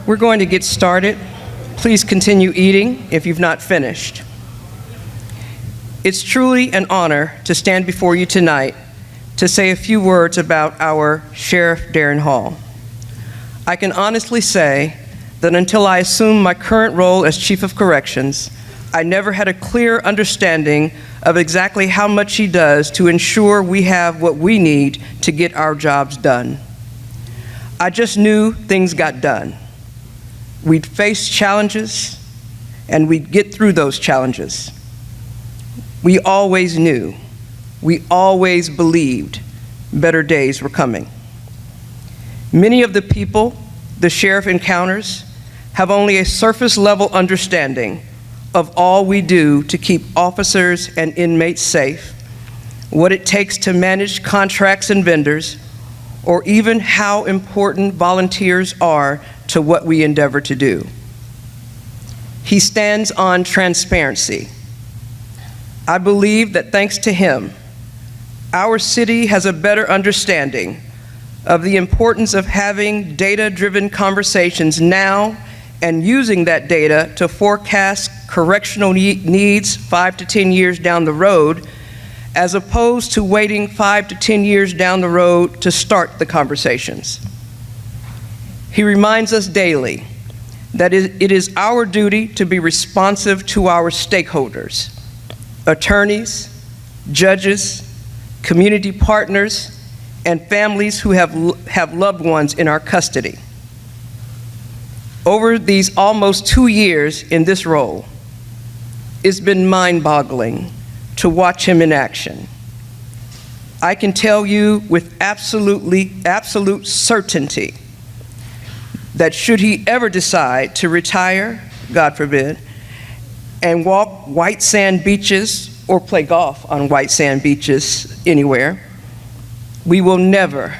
We're going to get started. Please continue eating if you've not finished. It's truly an honor to stand before you tonight to say a few words about our Sheriff Darren Hall. I can honestly say that until I assumed my current role as Chief of Corrections, I never had a clear understanding of exactly how much he does to ensure we have what we need to get our jobs done. I just knew things got done. We'd face challenges, and we'd get through those challenges. We always knew, we always believed better days were coming. Many of the people the sheriff encounters have only a surface level understanding of all we do to keep officers and inmates safe, what it takes to manage contracts and vendors, or even how important volunteers are to what we endeavor to do. He stands on transparency. I believe that thanks to him, our city has a better understanding of the importance of having data-driven conversations now and using that data to forecast correctional needs 5 to 10 years down the road, as opposed to waiting 5 to 10 years down the road to start the conversations. He reminds us daily that it is our duty to be responsive to our stakeholders, attorneys, judges, community partners, and families who have loved ones in our custody. Over these almost 2 years in this role, it's been mind-boggling to watch him in action. I can tell you with absolute certainty that should he ever decide to retire, God forbid, and walk white sand beaches or play golf on white sand beaches anywhere, we will never,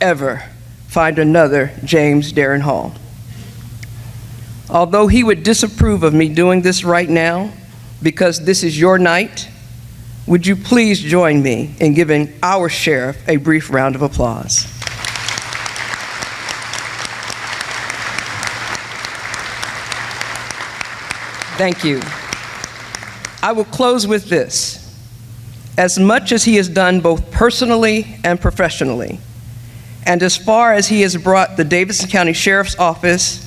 ever find another James Darren Hall. Although he would disapprove of me doing this right now, because this is your night, would you please join me in giving our sheriff a brief round of applause? Thank you. I will close with this. As much as he has done both personally and professionally, and as far as he has brought the Davidson County Sheriff's Office,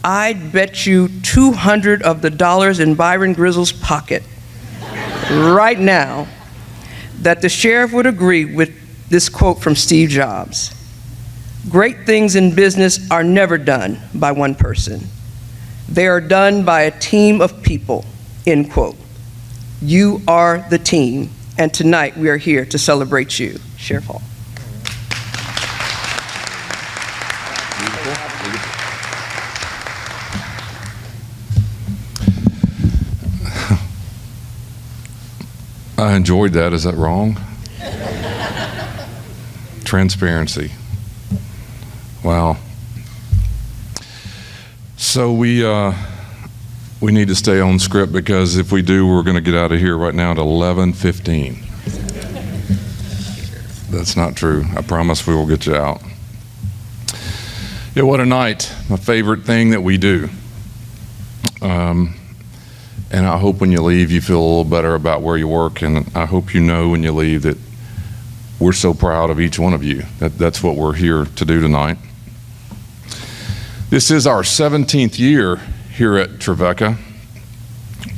I'd bet you 200 of the dollars in Byron Grizzle's pocket right now that the sheriff would agree with this quote from Steve Jobs. Great things in business are never done by one person. They are done by a team of people, end quote. You are the team, and tonight we are here to celebrate you, Sheriff Hall. I enjoyed that. Is that wrong? Transparency. Wow. So we need to stay on script, because if we do, we're going to get out of here right now at 11:15. That's not true. I promise we will get you out. Yeah, what a night. My favorite thing that we do. And I hope when you leave, you feel a little better about where you work. And I hope you know when you leave that we're so proud of each one of you. That's what we're here to do tonight. This is our 17th year here at Trevecca.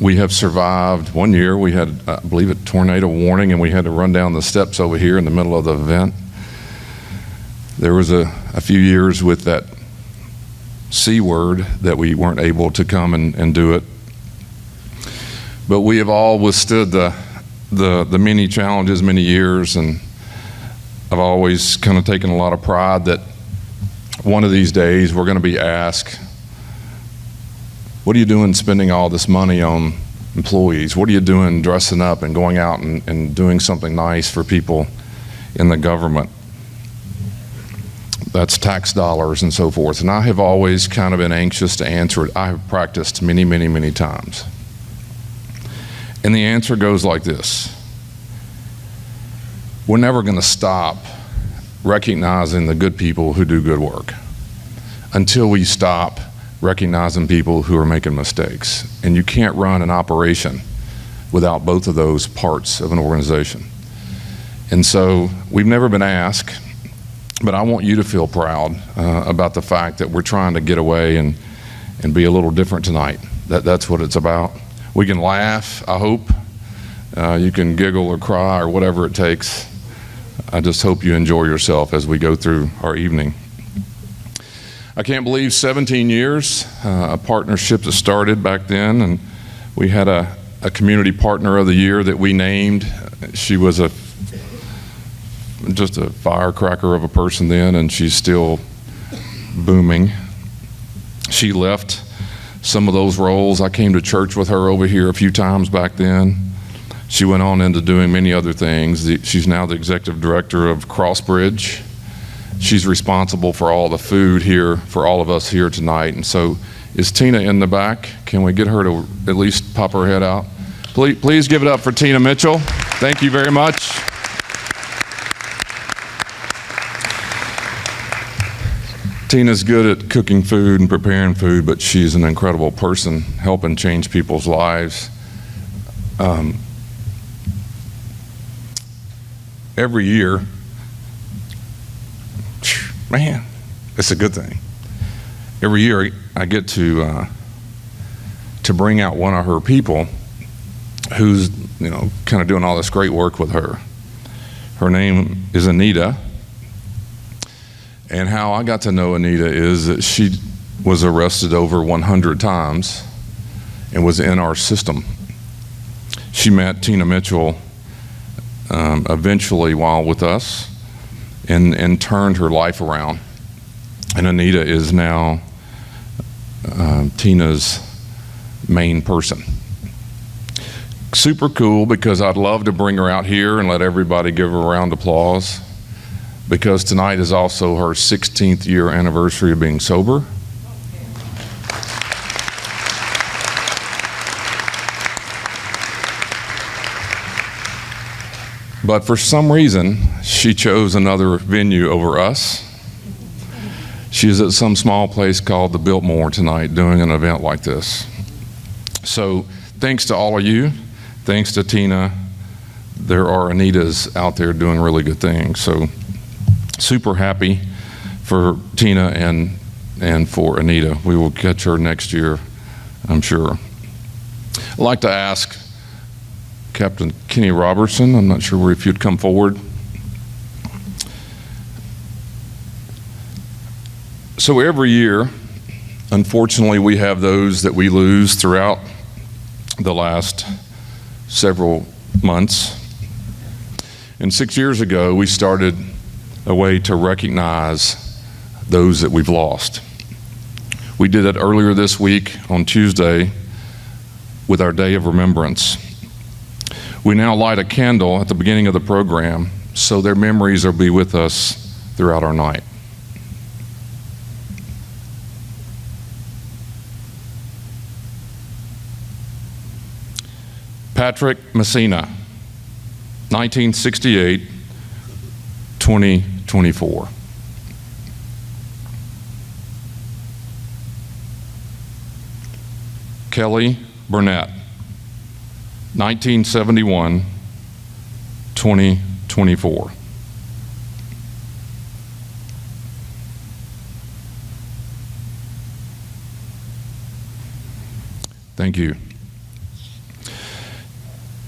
We have survived 1 year. We had, I believe, a tornado warning, and we had to run down the steps over here in the middle of the event. There was a few years with that C word that we weren't able to come and do it. But we have all withstood the many challenges, many years, and I've always kind of taken a lot of pride that one of these days we're going to be asked, what are you doing spending all this money on employees? What are you doing dressing up and going out and doing something nice for people in the government? That's tax dollars and so forth. And I have always kind of been anxious to answer it. I have practiced many, many, many times. And the answer goes like this. We're never going to stop recognizing the good people who do good work until we stop recognizing people who are making mistakes. And you can't run an operation without both of those parts of an organization. And so we've never been asked, but I want you to feel proud about the fact that we're trying to get away and be a little different tonight. That's what it's about. We can laugh, I hope. You can giggle or cry or whatever it takes. I just hope you enjoy yourself as we go through our evening. I can't believe 17 years, a partnership that started back then, and we had a community partner of the year that we named. She was just a firecracker of a person then, and she's still booming. She left some of those roles. I came to church with her over here a few times back then. She went on into doing many other things. She's now the executive director of Crossbridge. She's responsible for all the food here for all of us here tonight. And so, is Tina in the back? Can we get her to at least pop her head out? Please give it up for Tina Mitchell. Thank you very much. Tina's good at cooking food and preparing food, but she's an incredible person, helping change people's lives. Every year, man, it's a good thing. Every year I get to bring out one of her people who's, kind of doing all this great work with her. Her name is Anita. And how I got to know Anita is that she was arrested over 100 times and was in our system. She met Tina Mitchell eventually while with us and turned her life around. And Anita is now Tina's main person. Super cool, because I'd love to bring her out here and let everybody give her a round of applause, because tonight is also her 16th year anniversary of being sober. But for some reason, she chose another venue over us. She's at some small place called the Biltmore tonight doing an event like this. So thanks to all of you. Thanks to Tina. There are Anitas out there doing really good things. So super happy for Tina and for Anita. We will catch her next year, I'm sure. I'd like to ask Captain Kenny Robertson, I'm not sure if you'd come forward. So every year, unfortunately, we have those that we lose throughout the last several months. And 6 years ago, we started a way to recognize those that we've lost. We did it earlier this week on Tuesday with our Day of Remembrance. We now light a candle at the beginning of the program so their memories will be with us throughout our night. Patrick Messina, 1968, 2024. Kelly Burnett, 1971, 2024. Thank you.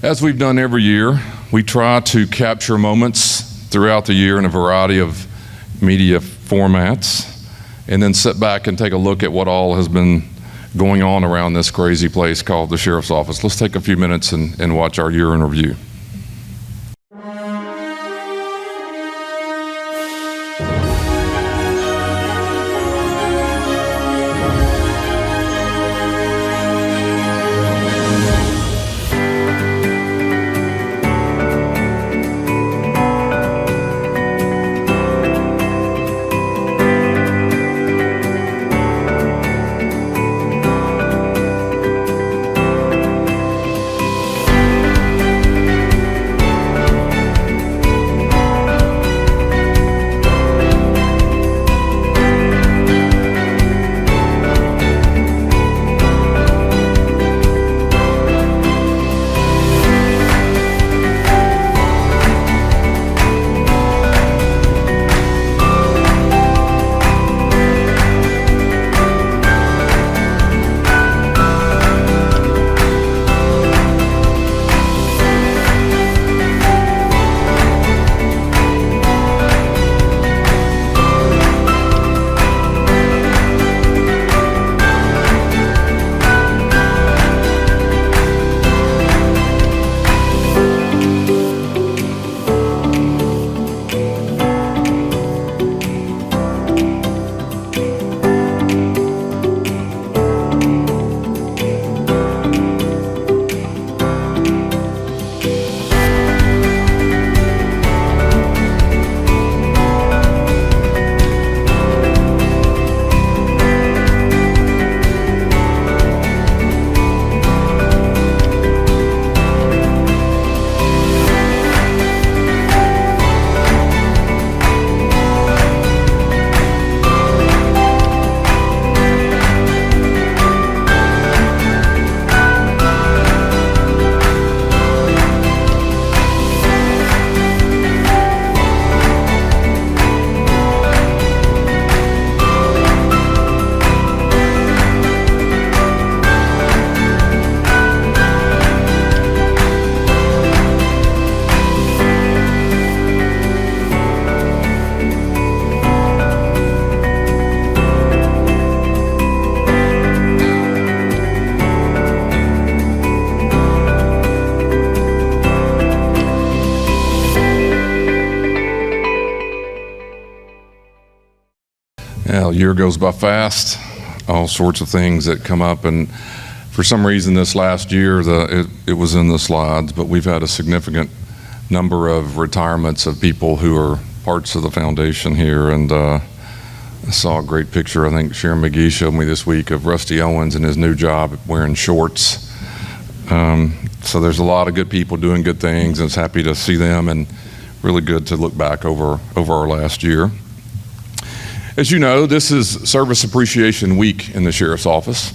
As we've done every year, we try to capture moments throughout the year in a variety of media formats, and then sit back and take a look at what all has been going on around this crazy place called the Sheriff's Office. Let's take a few minutes and watch our year in review. Year goes by fast, all sorts of things that come up, and for some reason this last year it was in the slides, but we've had a significant number of retirements of people who are parts of the foundation here, and I saw a great picture, I think Sharon McGee showed me this week, of Rusty Owens in his new job wearing shorts. So there's a lot of good people doing good things, and it's happy to see them, and really good to look back over our last year. As you know, this is Service Appreciation Week in the Sheriff's Office.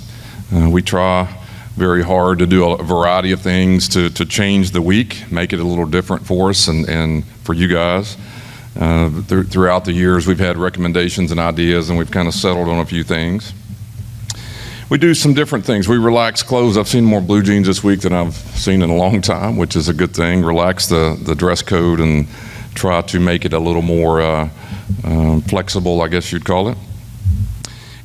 We try very hard to do a variety of things to change the week, make it a little different for us and for you guys. Throughout the years, we've had recommendations and ideas, and we've kind of settled on a few things. We do some different things. We relax clothes. I've seen more blue jeans this week than I've seen in a long time, which is a good thing. Relax the dress code and try to make it a little more flexible, I guess you'd call it.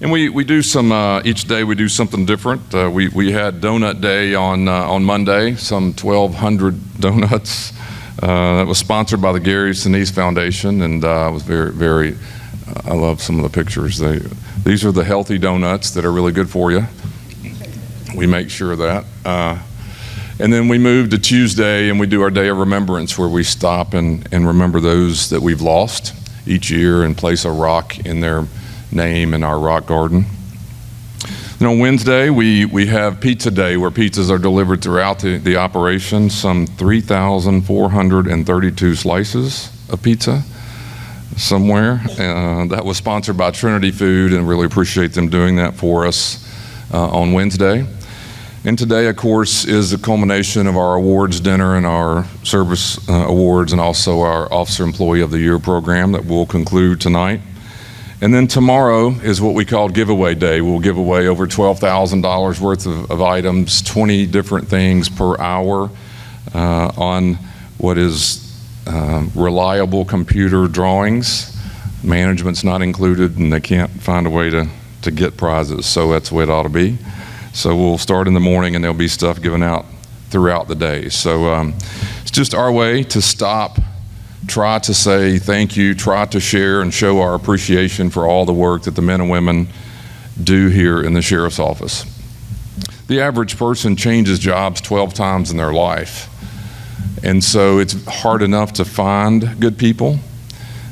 And we do some, each day we do something different. We had Donut Day on Monday, some 1,200 donuts. That was sponsored by the Gary Sinise Foundation, and I was very, I love some of the pictures. These are the healthy donuts that are really good for you. We make sure of that. And then we move to Tuesday, and we do our Day of Remembrance, where we stop and remember those that we've lost each year and place a rock in their name in our rock garden. And on Wednesday, we have Pizza Day, where pizzas are delivered throughout the operation, some 3,432 slices of pizza somewhere. That was sponsored by Trinity Food, and really appreciate them doing that for us on Wednesday. And today, of course, is the culmination of our awards dinner and our service awards, and also our Officer Employee of the Year program that will conclude tonight. And then tomorrow is what we call Giveaway Day. We'll give away over $12,000 worth of items, 20 different things per hour on what is reliable computer drawings. Management's not included, and they can't find a way to get prizes, so that's the way it ought to be. So we'll start in the morning, and there'll be stuff given out throughout the day. So it's just our way to stop, try to say thank you, try to share and show our appreciation for all the work that the men and women do here in the Sheriff's Office. The average person changes jobs 12 times in their life. And so it's hard enough to find good people,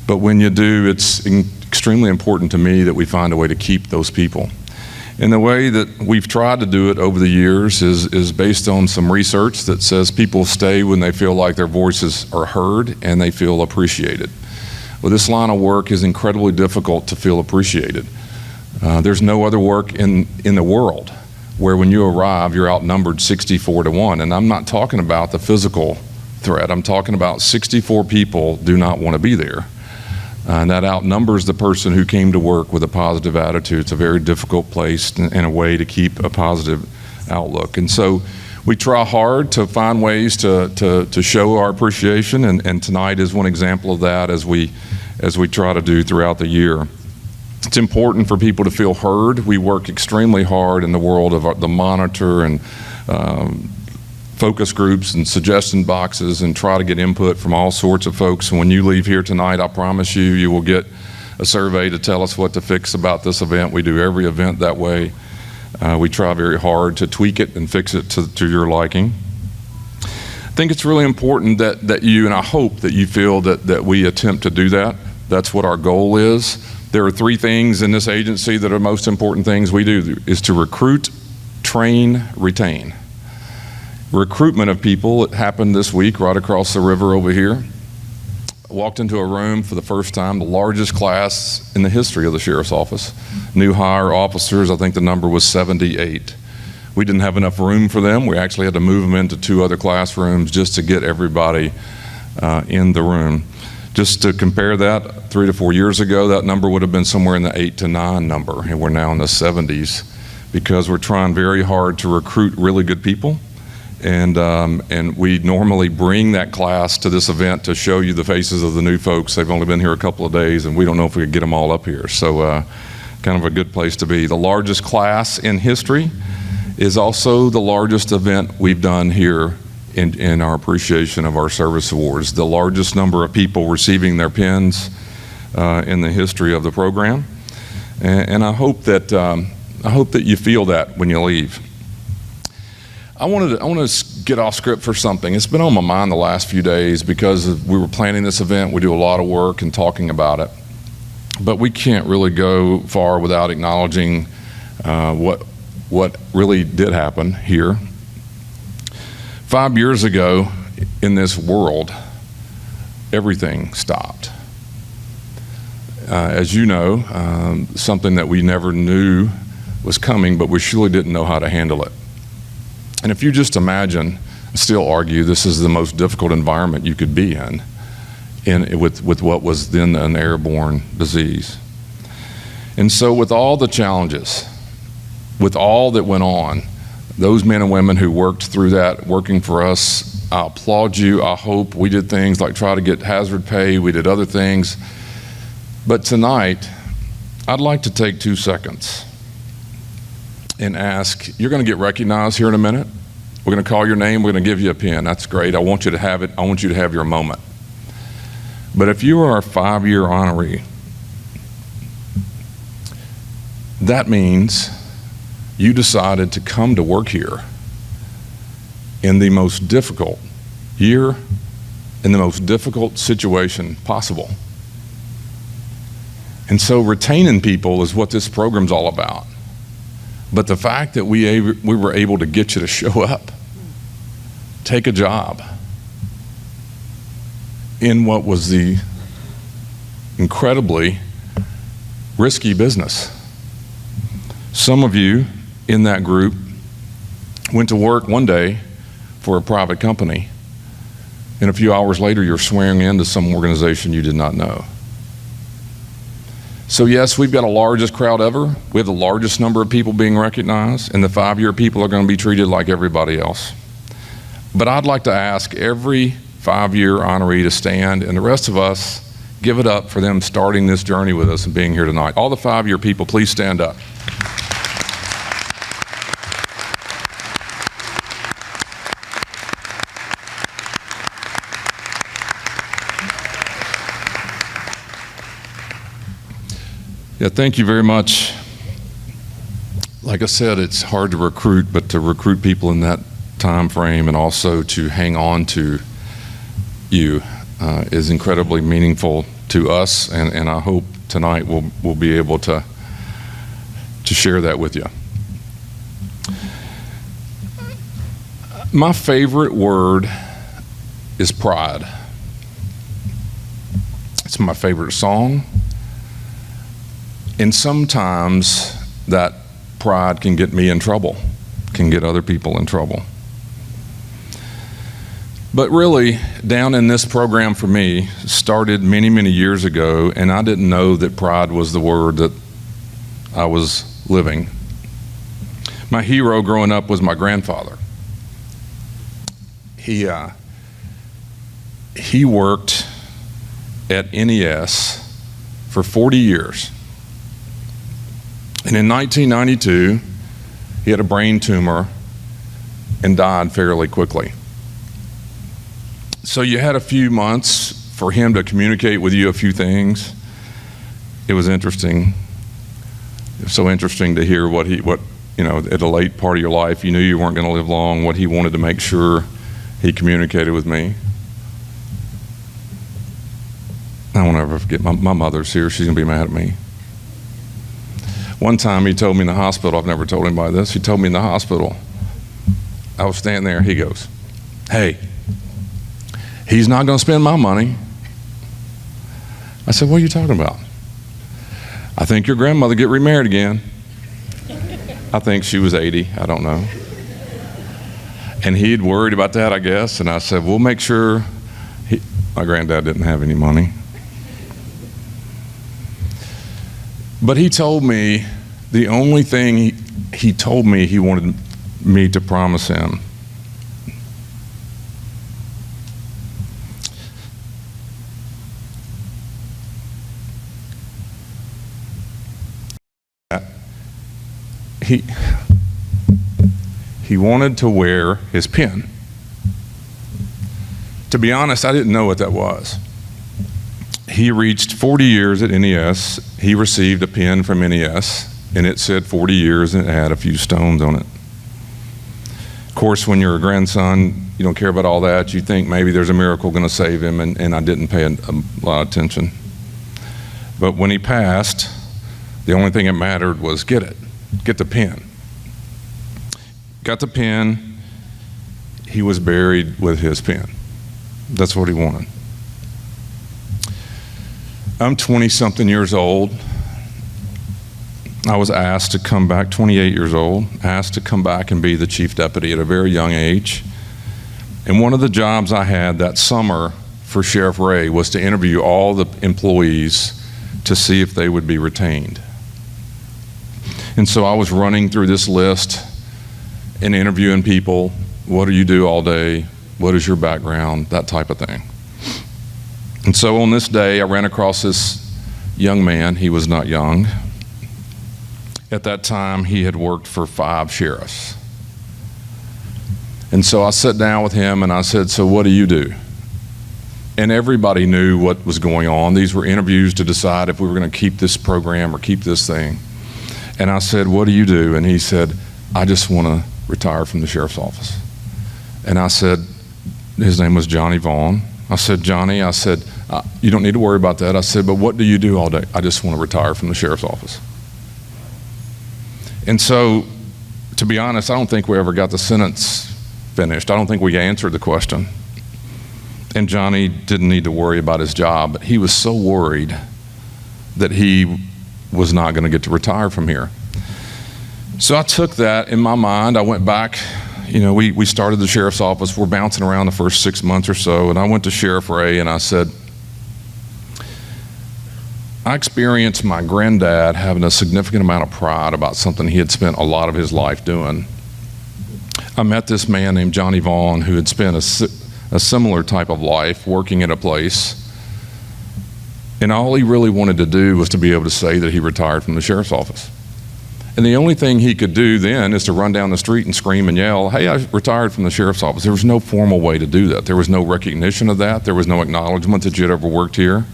but when you do, it's extremely important to me that we find a way to keep those people. And the way that we've tried to do it over the years is based on some research that says people stay when they feel like their voices are heard and they feel appreciated. Well, this line of work is incredibly difficult to feel appreciated. There's no other work in the world where when you arrive, you're outnumbered 64-1. And I'm not talking about the physical threat. I'm talking about 64 people do not want to be there. And that outnumbers the person who came to work with a positive attitude. It's a very difficult place and a way to keep a positive outlook. And so we try hard to find ways to show our appreciation, and tonight is one example of that as we try to do throughout the year. It's important for people to feel heard. We work extremely hard in the world of the monitor and focus groups and suggestion boxes, and try to get input from all sorts of folks. And when you leave here tonight, I promise you will get a survey to tell us what to fix about this event. We do every event that way. We try very hard to tweak it and fix it to your liking. I think it's really important that you, and I hope that you feel that we attempt to do that. That's what our goal is. There are 3 things in this agency that are most important things we do, is to recruit, train, retain. Recruitment of people, it happened this week right across the river over here. I walked into a room for the first time, the largest class in the history of the Sheriff's Office. New hire officers, I think the number was 78. We didn't have enough room for them. We actually had to move them into 2 other classrooms just to get everybody in the room. Just to compare that, 3 to 4 years ago, that number would have been somewhere in the 8 to 9 number, and we're now in the 70s because we're trying very hard to recruit really good people. And we normally bring that class to this event to show you the faces of the new folks. They've only been here a couple of days, and we don't know if we could get them all up here. So kind of a good place to be. The largest class in history is also the largest event we've done here in our appreciation of our service awards. The largest number of people receiving their pins in the history of the program. And I hope that you feel that when you leave. I want to get off script for something. It's been on my mind the last few days because we were planning this event. We do a lot of work and talking about it, but we can't really go far without acknowledging what really did happen here. 5 years ago, in this world, everything stopped. As you know, something that we never knew was coming, but we surely didn't know how to handle it. And if you just imagine, still argue, this is the most difficult environment you could be in with what was then an airborne disease. And so with all the challenges, with all that went on, those men and women who worked through that, working for us, I applaud you. I hope we did things like try to get hazard pay. We did other things. But tonight, I'd like to take 2 seconds and ask, you're going to get recognized here in a minute. We're going to call your name. We're going to give you a pen. That's great. I want you to have it. I want you to have your moment. But if you are a 5-year honoree, that means you decided to come to work here in the most difficult year, in the most difficult situation possible. And so retaining people is what this program's all about. But the fact that we were able to get you to show up, take a job in what was the incredibly risky business. Some of you in that group went to work one day for a private company, and a few hours later you're swearing into some organization you did not know. So yes, we've got the largest crowd ever. We have the largest number of people being recognized, and the 5-year people are going to be treated like everybody else. But I'd like to ask every 5-year honoree to stand, and the rest of us, give it up for them starting this journey with us and being here tonight. All the 5-year people, please stand up. Yeah, thank you very much. Like I said, it's hard to recruit, but to recruit people in that time frame and also to hang on to you is incredibly meaningful to us, and I hope tonight we'll be able to share that with you. My favorite word is pride. It's my favorite song. And sometimes that pride can get me in trouble, can get other people in trouble. But really, down in this program for me, started many, many years ago, and I didn't know that pride was the word that I was living. My hero growing up was my grandfather. He worked at NES for 40 years. And in 1992, he had a brain tumor and died fairly quickly. So you had a few months for him to communicate with you a few things. It was interesting. It was so interesting to hear what at a late part of your life, you knew you weren't going to live long, what he wanted to make sure he communicated with me. I won't ever forget, my mother's here, she's going to be mad at me. One time he told me in the hospital, I've never told anybody this, he told me in the hospital, I was standing there, he goes, "Hey, he's not going to spend my money." I said, "What are you talking about?" "I think your grandmother get remarried again." I think she was 80, I don't know. And he'd worried about that, I guess, and I said, "We'll make sure." My granddad didn't have any money. But he told me the only thing he told me he wanted me to promise him. He wanted to wear his pin. To be honest, I didn't know what that was. he reached 40 years at NES. He received a pin from NES, and it said 40 years, and it had a few stones on it. Of course, when you're a grandson, you don't care about all that. You think maybe there's a miracle going to save him, and I didn't pay a lot of attention. But when he passed, the only thing that mattered was get the pin. Got the pin. He was buried with his pin. That's what he wanted. I'm 20-something years old. I was asked to come back, 28 years old, asked to come back and be the chief deputy at a very young age. And one of the jobs I had that summer for Sheriff Ray was to interview all the employees to see if they would be retained. And so I was running through this list and interviewing people. What do you do all day? What is your background? That type of thing. And so on this day, I ran across this young man. He was not young. At that time, he had worked for 5 sheriffs. And so I sat down with him and I said, so what do you do? And everybody knew what was going on. These were interviews to decide if we were going to keep this program or keep this thing. And I said, what do you do? And he said, I just want to retire from the sheriff's office. And I said, his name was Johnny Vaughn. I said, Johnny, you don't need to worry about that. I said, but what do you do all day? I just want to retire from the sheriff's office. And so, to be honest, I don't think we ever got the sentence finished. I don't think we answered the question. And Johnny didn't need to worry about his job, but he was so worried that he was not going to get to retire from here. So I took that in my mind. I went back. We started the sheriff's office. We're bouncing around the first 6 months or so, and I went to Sheriff Ray and I said, I experienced my granddad having a significant amount of pride about something he had spent a lot of his life doing. I met this man named Johnny Vaughn who had spent a similar type of life working at a place, and all he really wanted to do was to be able to say that he retired from the sheriff's office. And the only thing he could do then is to run down the street and scream and yell, hey, I retired from the sheriff's office. There was no formal way to do that. There was no recognition of that. There was no acknowledgement that you'd ever worked here.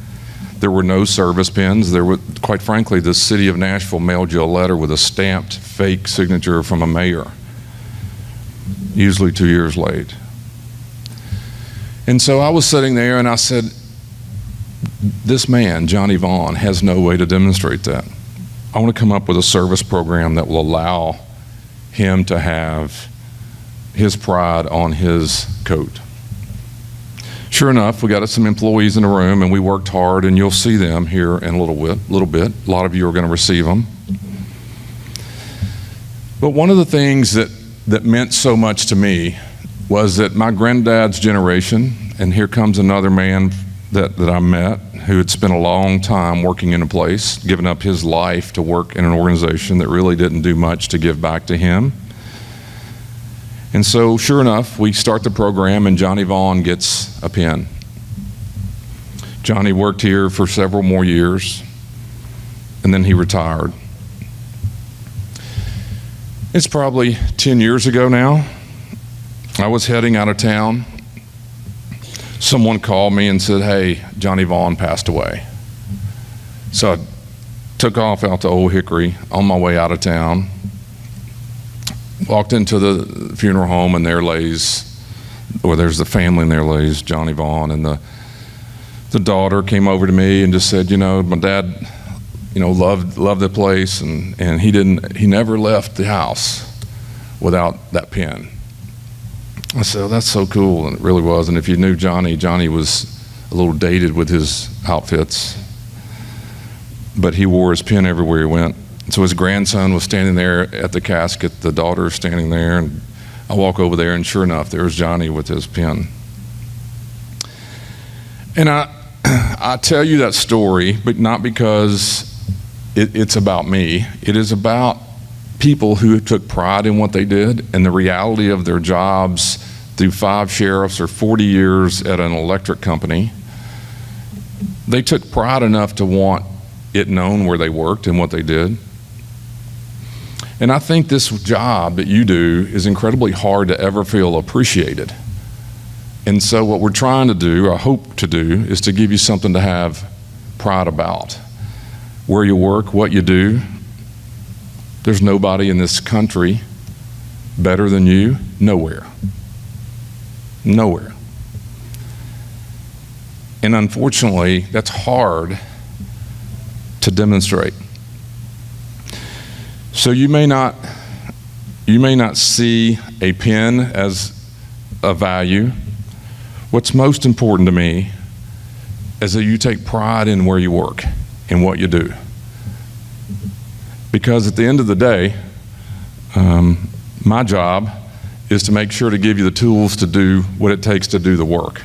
There were no service pins. Quite frankly, the city of Nashville mailed you a letter with a stamped fake signature from a mayor, usually 2 years late. And so I was sitting there and I said, this man, Johnny Vaughn, has no way to demonstrate that. I want to come up with a service program that will allow him to have his pride on his coat. Sure enough, we got some employees in the room and we worked hard, and you'll see them here in a little bit. A lot of you are going to receive them. But one of the things that meant so much to me was that my granddad's generation, and here comes another man that I met who had spent a long time working in a place, giving up his life to work in an organization that really didn't do much to give back to him. And so, sure enough, we start the program and Johnny Vaughn gets a pin. Johnny worked here for several more years, and then he retired. It's probably 10 years ago now. I was heading out of town. Someone called me and said, hey, Johnny Vaughn passed away. So I took off out to Old Hickory on my way out of town. Walked into the funeral home, and there's the family, and there lays Johnny Vaughn. And the daughter came over to me and just said, my dad, loved the place, and he never left the house without that pin. I said, oh, that's so cool, and it really was. And if you knew Johnny was a little dated with his outfits, but he wore his pin everywhere he went. So his grandson was standing there at the casket, the daughter standing there, and I walk over there, and sure enough, there's Johnny with his pin. And I tell you that story, but not because it's about me. It is about people who took pride in what they did and the reality of their jobs through 5 sheriffs or 40 years at an electric company. They took pride enough to want it known where they worked and what they did. And I think this job that you do is incredibly hard to ever feel appreciated. And so what we're trying to do, or hope to do, is to give you something to have proud about. Where you work, what you do. There's nobody in this country better than you. Nowhere. Nowhere. And unfortunately, that's hard to demonstrate. So you may not see a pen as a value. What's most important to me is that you take pride in where you work and what you do. Because at the end of the day, my job is to make sure to give you the tools to do what it takes to do the work.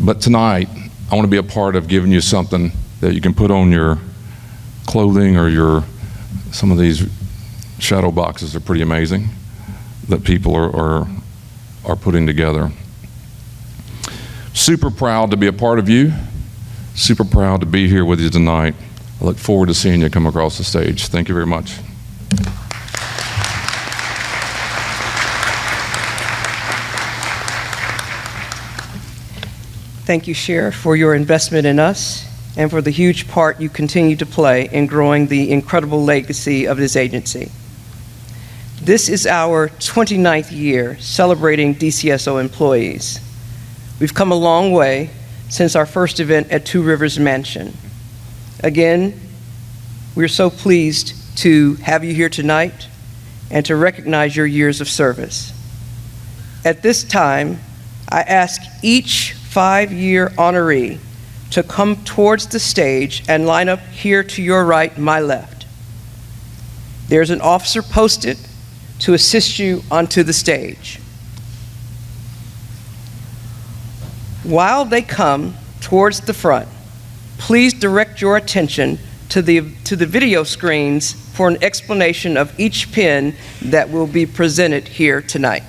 But tonight, I want to be a part of giving you something that you can put on your clothing or some of these shadow boxes are pretty amazing that people are putting together. Super proud to be a part of you. Super proud to be here with you tonight. I look forward to seeing you come across the stage. Thank you very much. Thank you, Sheriff, for your investment in us and for the huge part you continue to play in growing the incredible legacy of this agency. This is our 29th year celebrating DCSO employees. We've come a long way since our first event at Two Rivers Mansion. Again, we're so pleased to have you here tonight and to recognize your years of service. At this time, I ask each 5-year honoree to come towards the stage and line up here to your right, my left. There's an officer posted to assist you onto the stage. While they come towards the front, please direct your attention to the video screens for an explanation of each pin that will be presented here tonight.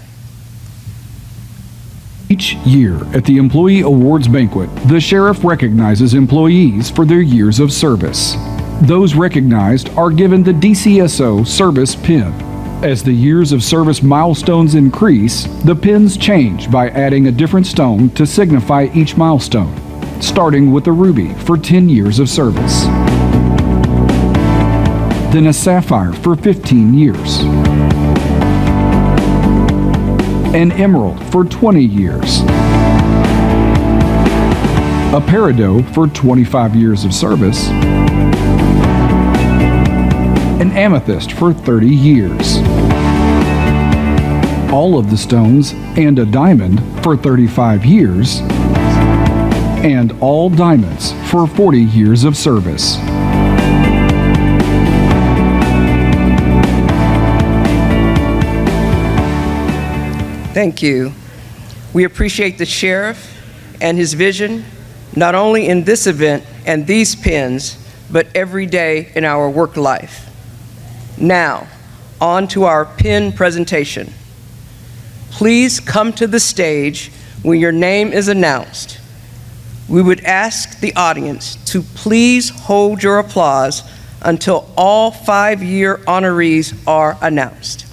Each year at the Employee Awards Banquet, the Sheriff recognizes employees for their years of service. Those recognized are given the DCSO Service Pin. As the years of service milestones increase, the pins change by adding a different stone to signify each milestone, starting with a ruby for 10 years of service, then a sapphire for 15 years, an emerald for 20 years, a peridot for 25 years of service, an amethyst for 30 years, all of the stones and a diamond for 35 years, and all diamonds for 40 years of service. Thank you. We appreciate the Sheriff and his vision, not only in this event and these pins, but every day in our work life. Now, on to our pin presentation. Please come to the stage when your name is announced. We would ask the audience to please hold your applause until all 5-year honorees are announced.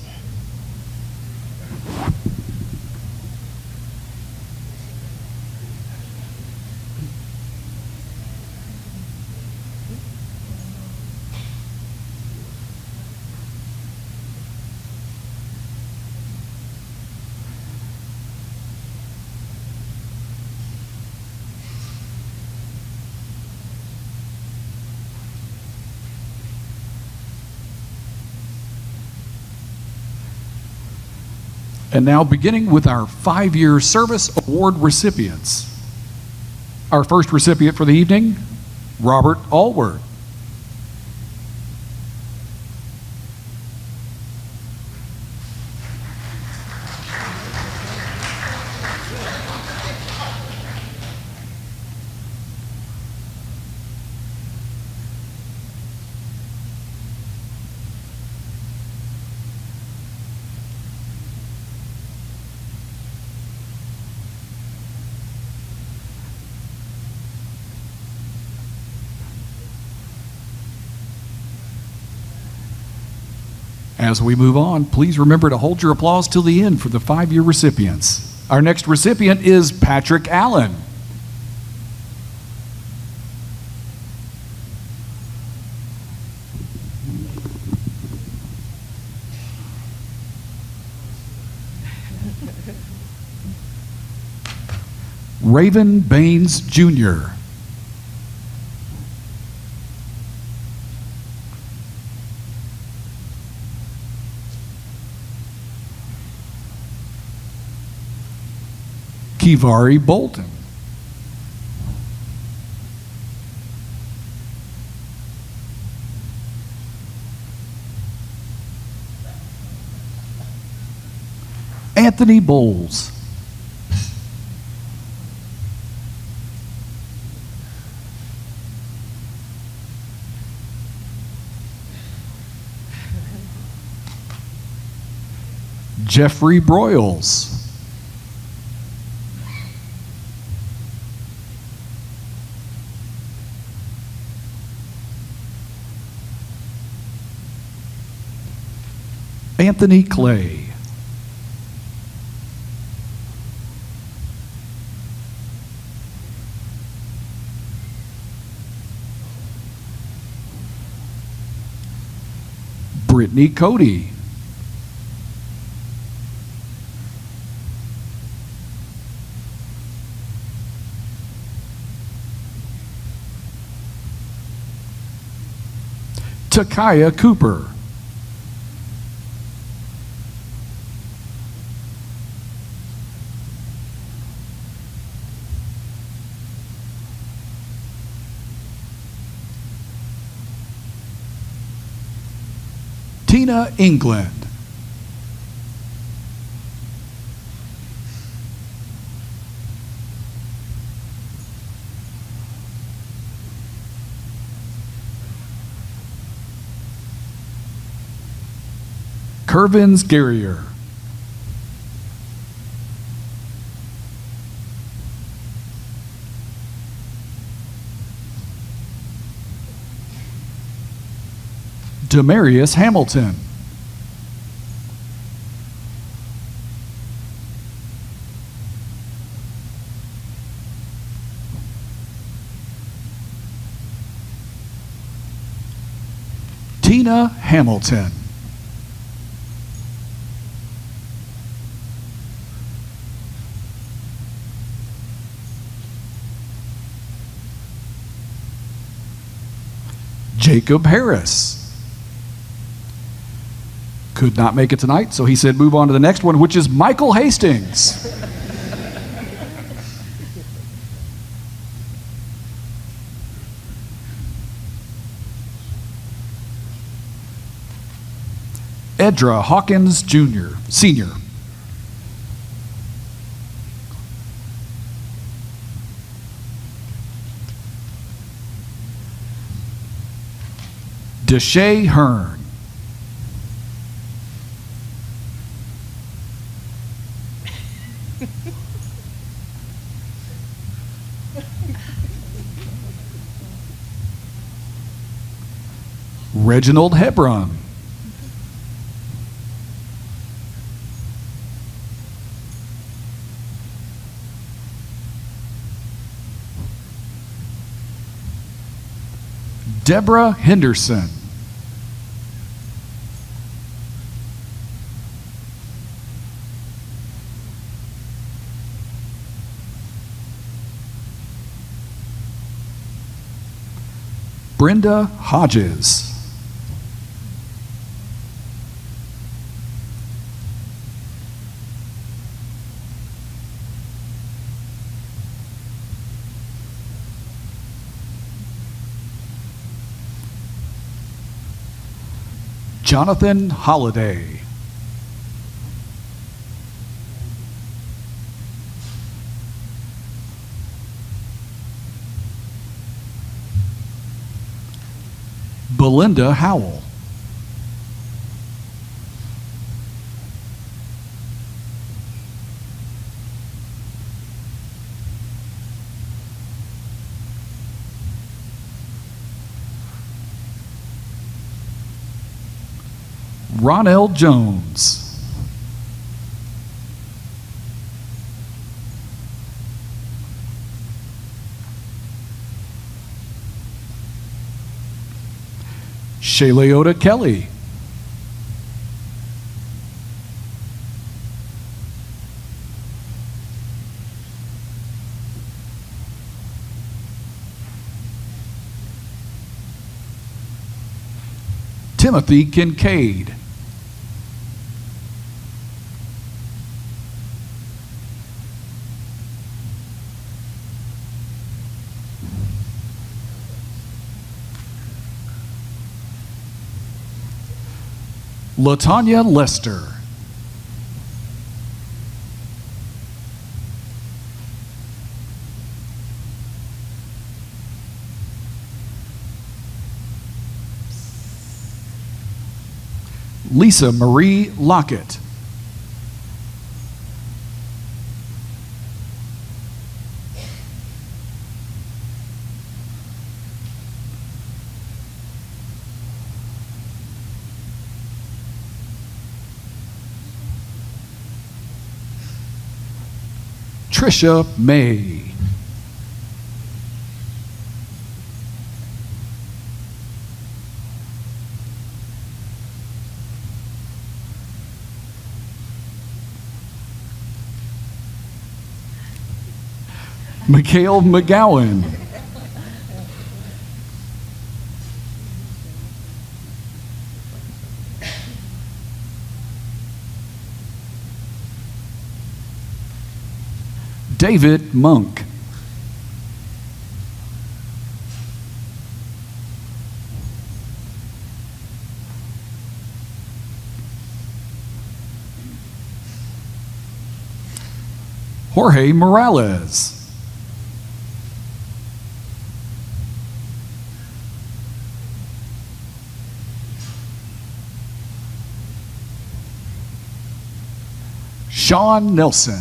And now beginning with our 5-year service award recipients. Our first recipient for the evening, Robert Allward. As we move on, please remember to hold your applause till the end for the 5-year recipients. Our next recipient is Patrick Allen. Raven Baines Jr., Kivari Bolton, Anthony Bowles, Jeffrey Broyles, Anthony Clay, Brittany Cody, Takaya Cooper, Tina England, Kervins Garrier, Demarius Hamilton, Tina Hamilton, Jacob Harris. Could not make it tonight, so he said move on to the next one, which is Michael Hastings. Edra Hawkins Jr., Sr., Deshae Hearn, Reginald Hebron, Deborah Henderson, Brenda Hodges, Jonathan Holliday, Belinda Howell, Ronell Jones, Shayleota Kelly, Timothy Kincaid. Latanya Lester. Lisa Marie Lockett. Trisha May. Mikhail McGowan. David Monk. Jorge Morales. Sean Nelson.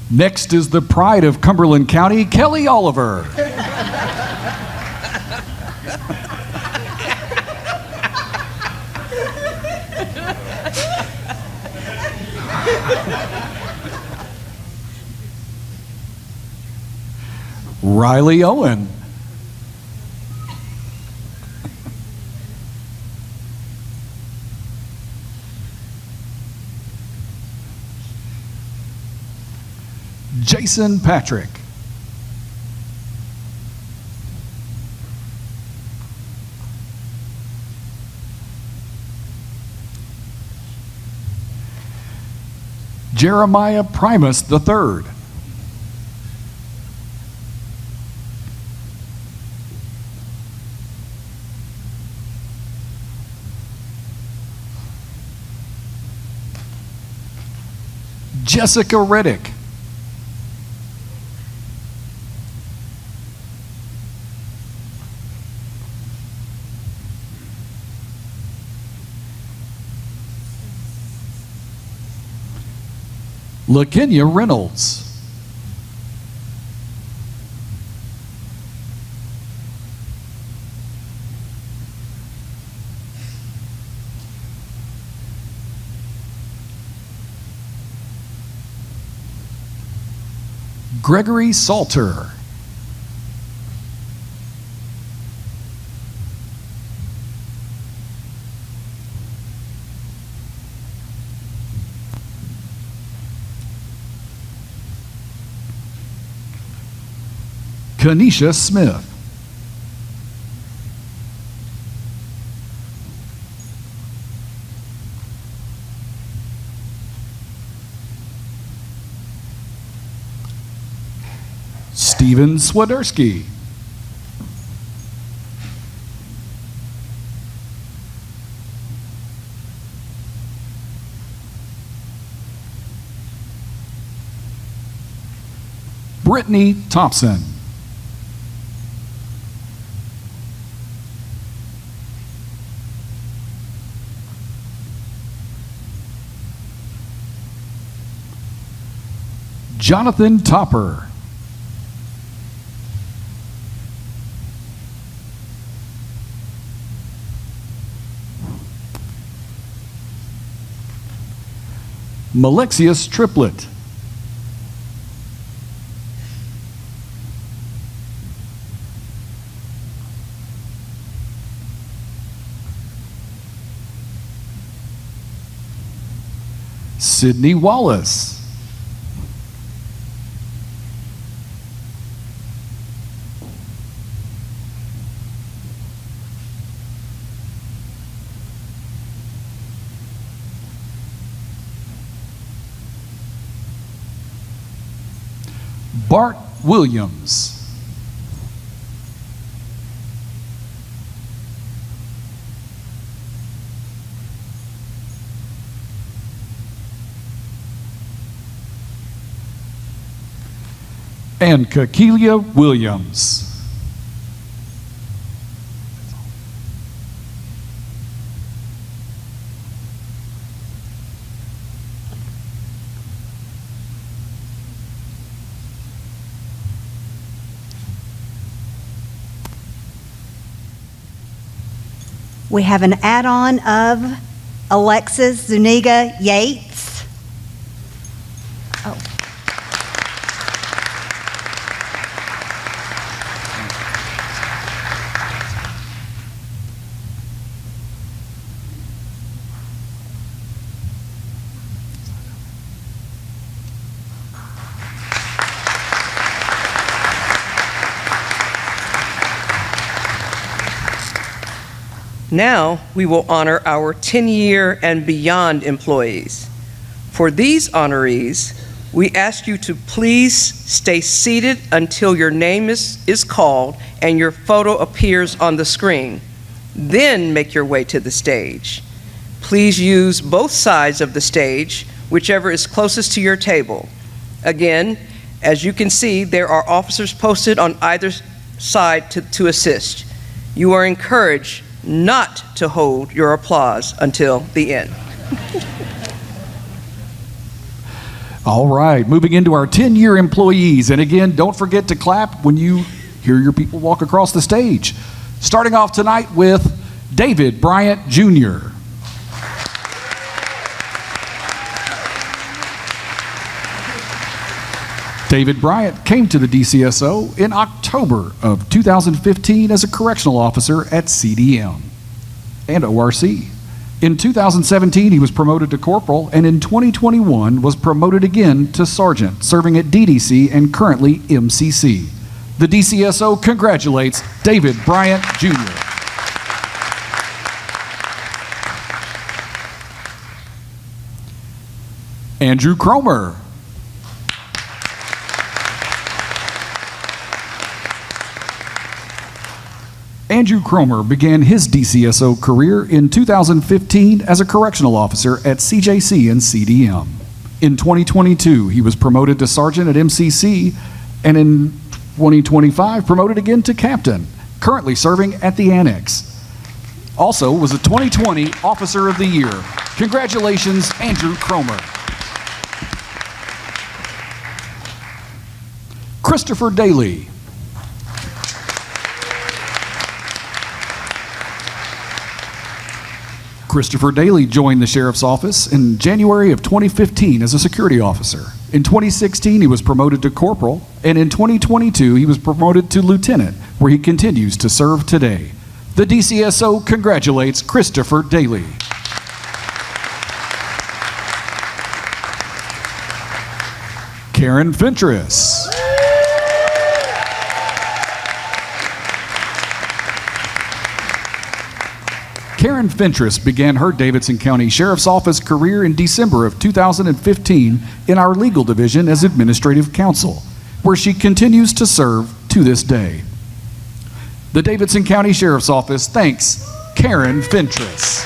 Next is the pride of Cumberland County, Kelly Oliver. Riley Owen. Jason Patrick. Jeremiah Primus III. Jessica Reddick. LaKenya Reynolds. Gregory Salter. Kanisha Smith. Steven Swiderski. Brittany Thompson. Jonathan Topper. Malexius Triplett. Sydney Wallace. Bart Williams. And Kakelia Williams. We have an add-on of Alexis Zuniga Yates. Oh. Now, we will honor our 10-year and beyond employees. For these honorees, we ask you to please stay seated until your name is called and your photo appears on the screen. Then make your way to the stage. Please use both sides of the stage, whichever is closest to your table. Again, as you can see, there are officers posted on either side to assist. You are encouraged not to hold your applause until the end. All right, moving into our 10-year employees. And again, don't forget to clap when you hear your people walk across the stage. Starting off tonight with David Bryant Jr. David Bryant came to the DCSO in October of 2015 as a correctional officer at CDM and ORC. In 2017, he was promoted to corporal, and in 2021 was promoted again to sergeant, serving at DDC and currently MCC. The DCSO congratulates David Bryant Jr. Andrew Cromer. Andrew Cromer began his DCSO career in 2015 as a correctional officer at CJC and CDM. In 2022, he was promoted to sergeant at MCC, and in 2025, promoted again to captain, currently serving at the Annex. Also was a 2020 Officer of the Year. Congratulations, Andrew Cromer. Christopher Daly. Christopher Daly joined the Sheriff's Office in January of 2015 as a security officer. In 2016, he was promoted to corporal, and in 2022, he was promoted to lieutenant, where he continues to serve today. The DCSO congratulates Christopher Daly. Karen Fentress. Karen Fentress began her Davidson County Sheriff's Office career in December of 2015 in our legal division as administrative counsel, where she continues to serve to this day. The Davidson County Sheriff's Office thanks Karen Fentress.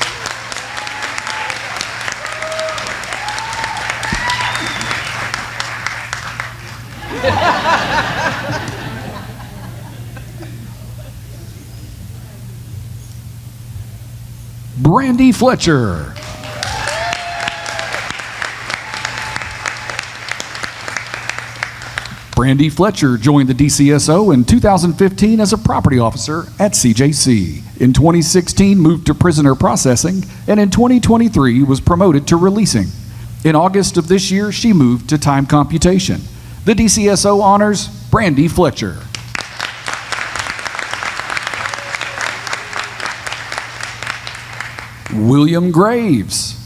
Brandy Fletcher. Brandy Fletcher joined the DCSO in 2015 as a property officer at CJC. In 2016, moved to prisoner processing, and in 2023 was promoted to releasing. In August of this year, she moved to time computation. The DCSO honors Brandy Fletcher. William Graves.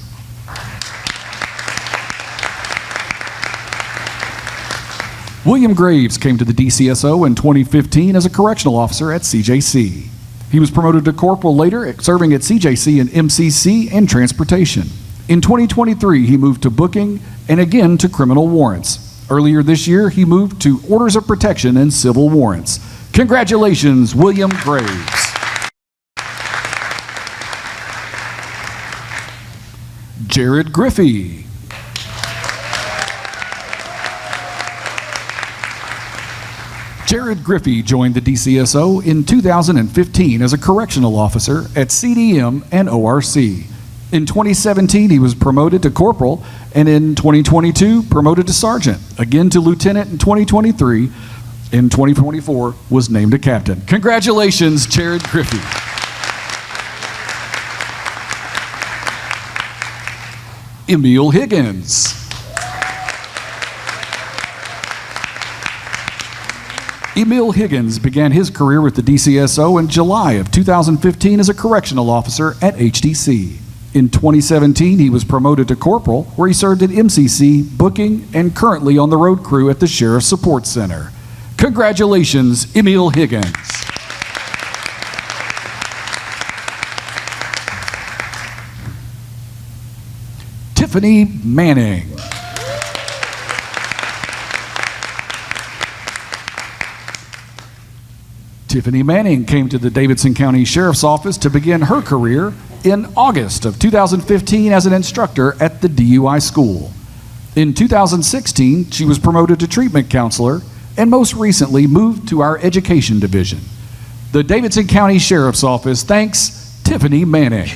William Graves came to the DCSO in 2015 as a correctional officer at CJC. He was promoted to corporal later, serving at CJC and MCC and transportation. In 2023, he moved to booking and again to criminal warrants. Earlier this year, he moved to Orders of Protection and Civil Warrants. Congratulations, William Graves. Jared Griffey. Jared Griffey joined the DCSO in 2015 as a correctional officer at CDM and ORC. In 2017, he was promoted to corporal, and in 2022, promoted to sergeant, again to lieutenant in 2023. In 2024, was named a captain. Congratulations, Jared Griffey. Emil Higgins. Emil Higgins began his career with the DCSO in July of 2015 as a correctional officer at HDC. In 2017, he was promoted to corporal, where he served at MCC, booking, and currently on the road crew at the Sheriff's Support Center. Congratulations, Emil Higgins. Tiffany Manning. Tiffany Manning came to the Davidson County Sheriff's Office to begin her career in August of 2015 as an instructor at the DUI school. In 2016, she was promoted to treatment counselor and most recently moved to our education division. The Davidson County Sheriff's Office thanks Tiffany Manning.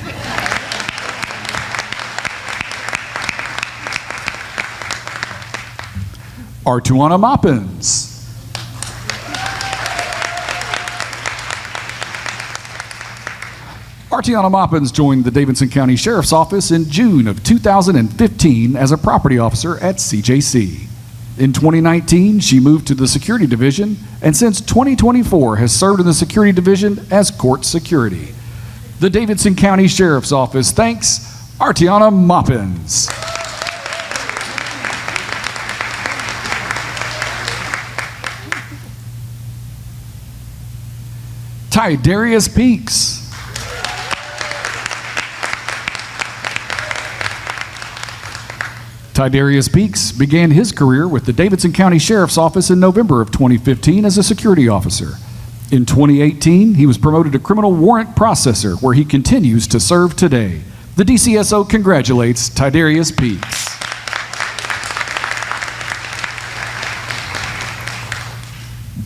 Artuana Moppins. Artiana Moppins joined the Davidson County Sheriff's Office in June of 2015 as a property officer at CJC. In 2019, she moved to the Security Division, and since 2024 has served in the Security Division as court security. The Davidson County Sheriff's Office thanks Artiana Moppins. Tydarius Peaks. Tydarius Peaks began his career with the Davidson County Sheriff's Office in November of 2015 as a security officer. In 2018, he was promoted to criminal warrant processor, where he continues to serve today. The DCSO congratulates Tydarius Peaks.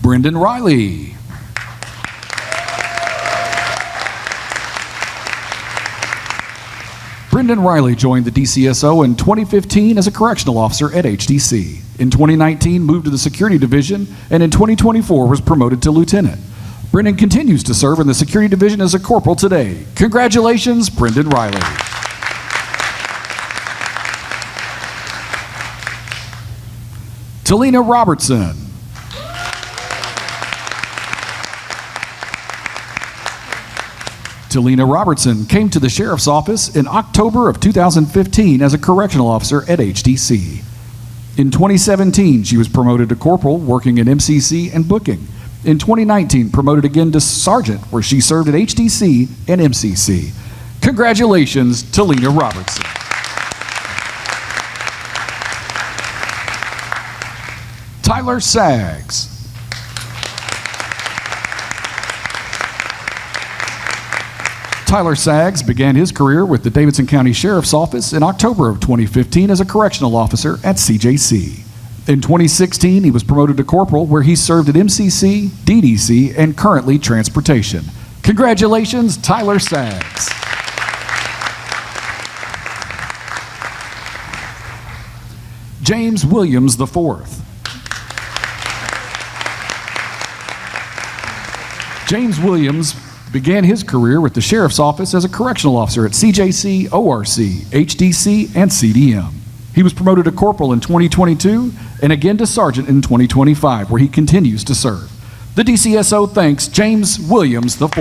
Brendan Riley. Brendan Riley joined the DCSO in 2015 as a correctional officer at HDC. In 2019, moved to the Security Division, and in 2024 was promoted to lieutenant. Brendan continues to serve in the Security Division as a corporal today. Congratulations, Brendan Riley. Talina Robertson. Talina Robertson came to the Sheriff's Office in October of 2015 as a correctional officer at HDC. In 2017, she was promoted to corporal, working in MCC and booking. In 2019, promoted again to sergeant, where she served at HDC and MCC. Congratulations, Talina Robertson. Tyler Saggs. Tyler Saggs began his career with the Davidson County Sheriff's Office in October of 2015 as a correctional officer at CJC. In 2016, he was promoted to corporal, where he served at MCC, DDC, and currently transportation. Congratulations, Tyler Saggs. James Williams IV. James Williams began his career with the Sheriff's Office as a correctional officer at CJC, ORC, HDC, and CDM. He was promoted to corporal in 2022 and again to sergeant in 2025, where he continues to serve. The DCSO thanks James Williams IV.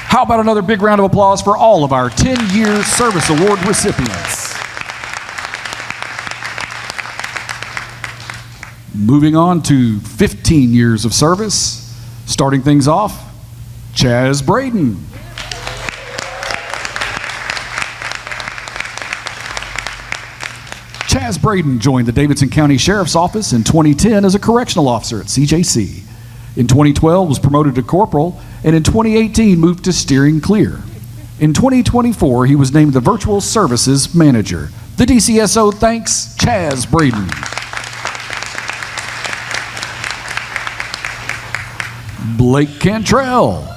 How about another big round of applause for all of our 10-year service award recipients? Moving on to 15 years of service, starting things off, Chaz Braden. Chaz Braden joined the Davidson County Sheriff's Office in 2010 as a correctional officer at CJC. In 2012, was promoted to corporal, and in 2018 moved to steering clear. In 2024, he was named the Virtual Services Manager. The DCSO thanks Chaz Braden. Blake Cantrell.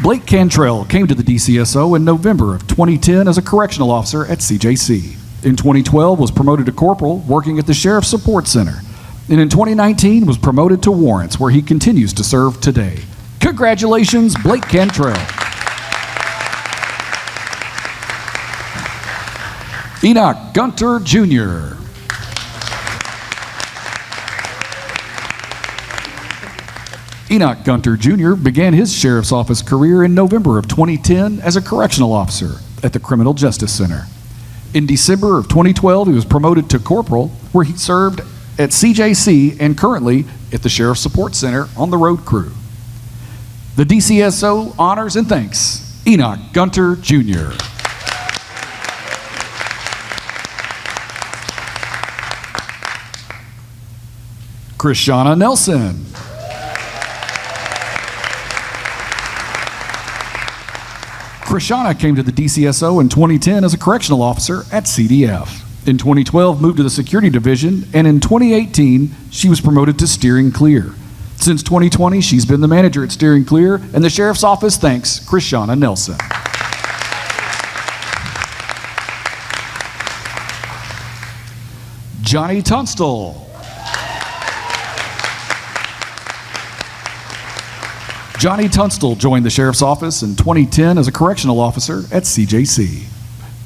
Blake Cantrell came to the DCSO in November of 2010 as a correctional officer at CJC. In 2012, was promoted to corporal, working at the Sheriff's Support Center. And in 2019, was promoted to warrants, where he continues to serve today. Congratulations, Blake Cantrell. Enoch Gunter Jr. Enoch Gunter Jr. began his sheriff's office career in November of 2010 as a correctional officer at the Criminal Justice Center. In December of 2012, he was promoted to corporal, where he served at CJC and currently at the Sheriff's Support Center on the road crew. The DCSO honors and thanks Enoch Gunter Jr. Krishana Nelson. Krishana came to the DCSO in 2010 as a correctional officer at CDF. In 2012, moved to the security division, and in 2018, she was promoted to steering clear. Since 2020, she's been the manager at steering clear, and the sheriff's office thanks Krishana Nelson. Johnny Tunstall. Johnny Tunstall joined the sheriff's office in 2010 as a correctional officer at CJC.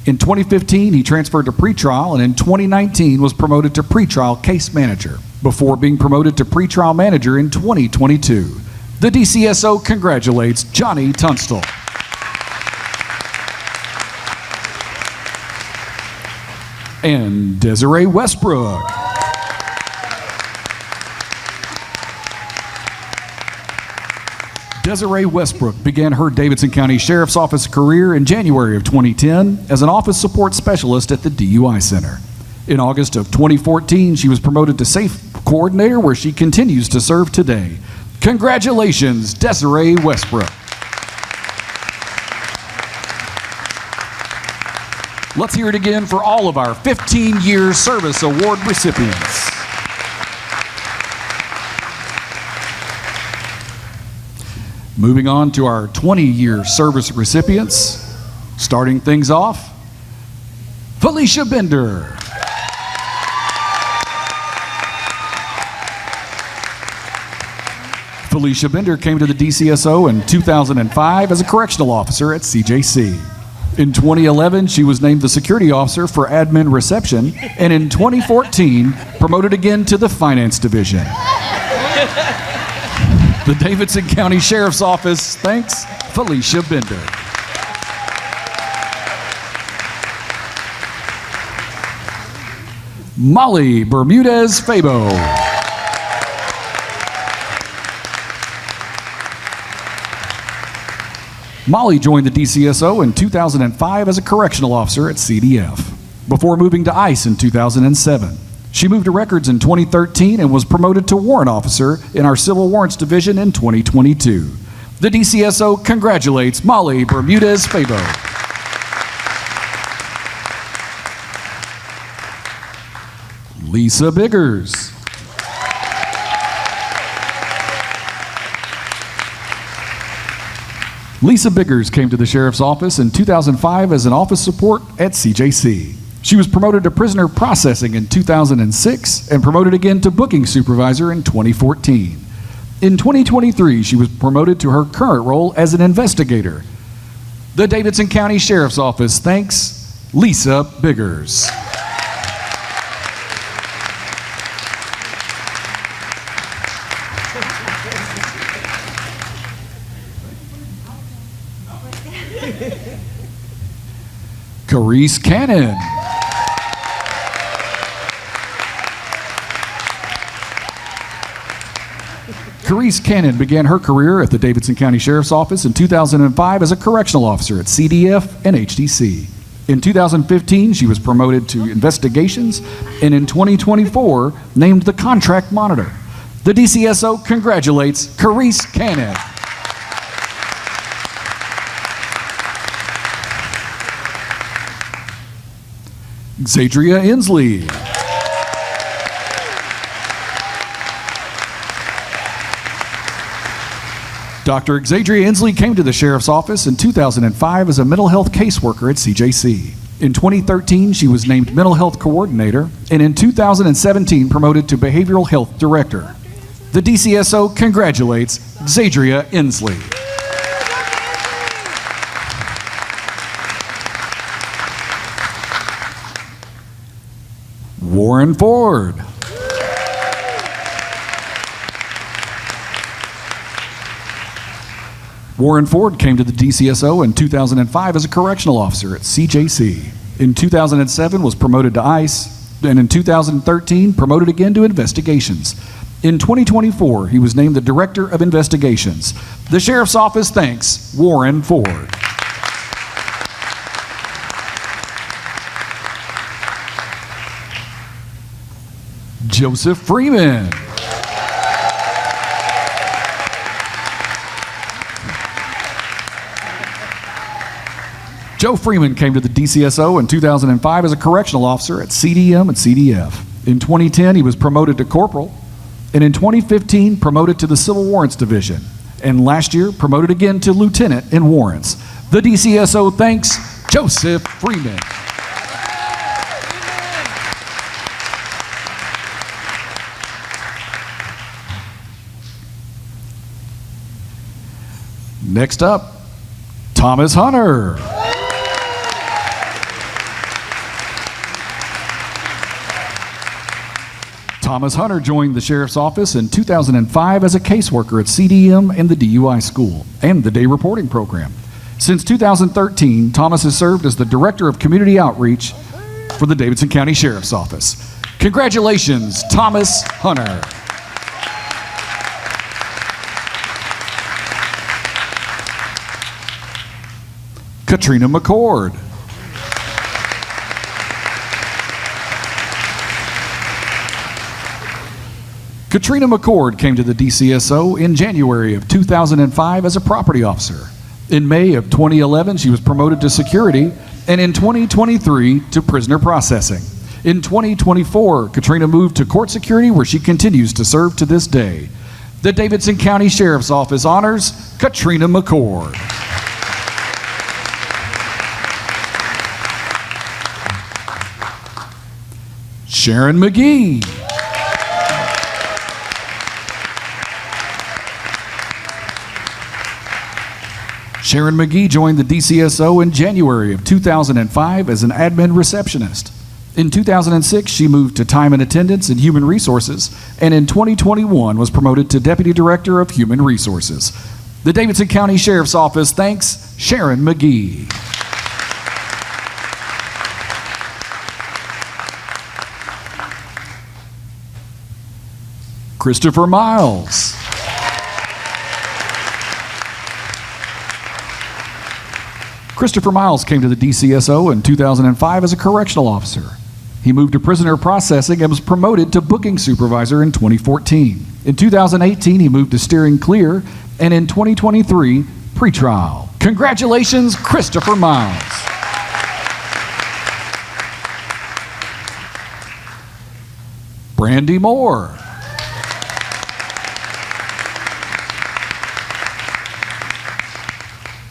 In 2015, he transferred to pretrial, and in 2019 was promoted to pretrial case manager before being promoted to pretrial manager in 2022. The DCSO congratulates Johnny Tunstall. And Desiree Westbrook. Desiree Westbrook began her Davidson County Sheriff's Office career in January of 2010 as an office support specialist at the DUI Center. In August of 2014, she was promoted to SAFE Coordinator, where she continues to serve today. Congratulations, Desiree Westbrook. Let's hear it again for all of our 15-year service award recipients. Moving on to our 20-year service recipients, starting things off, Felicia Bender. Felicia Bender came to the DCSO in 2005 as a correctional officer at CJC. In 2011, she was named the security officer for admin reception, and in 2014, promoted again to the finance division. The Davidson County Sheriff's Office thanks Felicia Bender. Molly Bermudez-Fabo. Molly joined the DCSO in 2005 as a correctional officer at CDF, before moving to ICE in 2007. She moved to records in 2013 and was promoted to warrant officer in our Civil Warrants Division in 2022. The DCSO congratulates Molly Bermudez-Fabo. Lisa Biggers. Lisa Biggers came to the Sheriff's Office in 2005 as an office support at CJC. She was promoted to prisoner processing in 2006 and promoted again to booking supervisor in 2014. In 2023, she was promoted to her current role as an investigator. The Davidson County Sheriff's Office thanks Lisa Biggers. Carice Cannon. Carice Cannon began her career at the Davidson County Sheriff's Office in 2005 as a correctional officer at CDF and HDC. In 2015, she was promoted to investigations, and in 2024, named the contract monitor. The DCSO congratulates Carice Cannon. Xadria Inslee. Dr. Xadria Inslee came to the Sheriff's Office in 2005 as a mental health caseworker at CJC. In 2013, she was named Mental Health Coordinator, and in 2017 promoted to Behavioral Health Director. The DCSO congratulates Xadria Inslee. Warren Ford. Warren Ford came to the DCSO in 2005 as a correctional officer at CJC. In 2007 was promoted to ICE, and in 2013 promoted again to investigations. In 2024, he was named the Director of Investigations. The Sheriff's Office thanks Warren Ford. Joseph Freeman. Joe Freeman came to the DCSO in 2005 as a correctional officer at CDM and CDF. In 2010, he was promoted to corporal, and in 2015, promoted to the Civil Warrants Division, and last year, promoted again to lieutenant in warrants. The DCSO thanks Joseph Freeman. Next up, Thomas Hunter. Thomas Hunter joined the Sheriff's Office in 2005 as a caseworker at CDM and the DUI School and the Day Reporting Program. Since 2013, Thomas has served as the Director of Community Outreach for the Davidson County Sheriff's Office. Congratulations, Thomas Hunter. Katrina McCord. Katrina McCord came to the DCSO in January of 2005 as a property officer. In May of 2011, she was promoted to security, and in 2023 to prisoner processing. In 2024, Katrina moved to court security, where she continues to serve to this day. The Davidson County Sheriff's Office honors Katrina McCord. Sharon McGee. Sharon McGee joined the DCSO in January of 2005 as an admin receptionist. In 2006, she moved to time and attendance and human resources, and in 2021 was promoted to Deputy Director of Human Resources. The Davidson County Sheriff's Office thanks Sharon McGee. Christopher Miles. Christopher Miles came to the DCSO in 2005 as a correctional officer. He moved to prisoner processing and was promoted to booking supervisor in 2014. In 2018, he moved to steering clear, and in 2023, pretrial. Congratulations, Christopher Miles. Brandy Moore.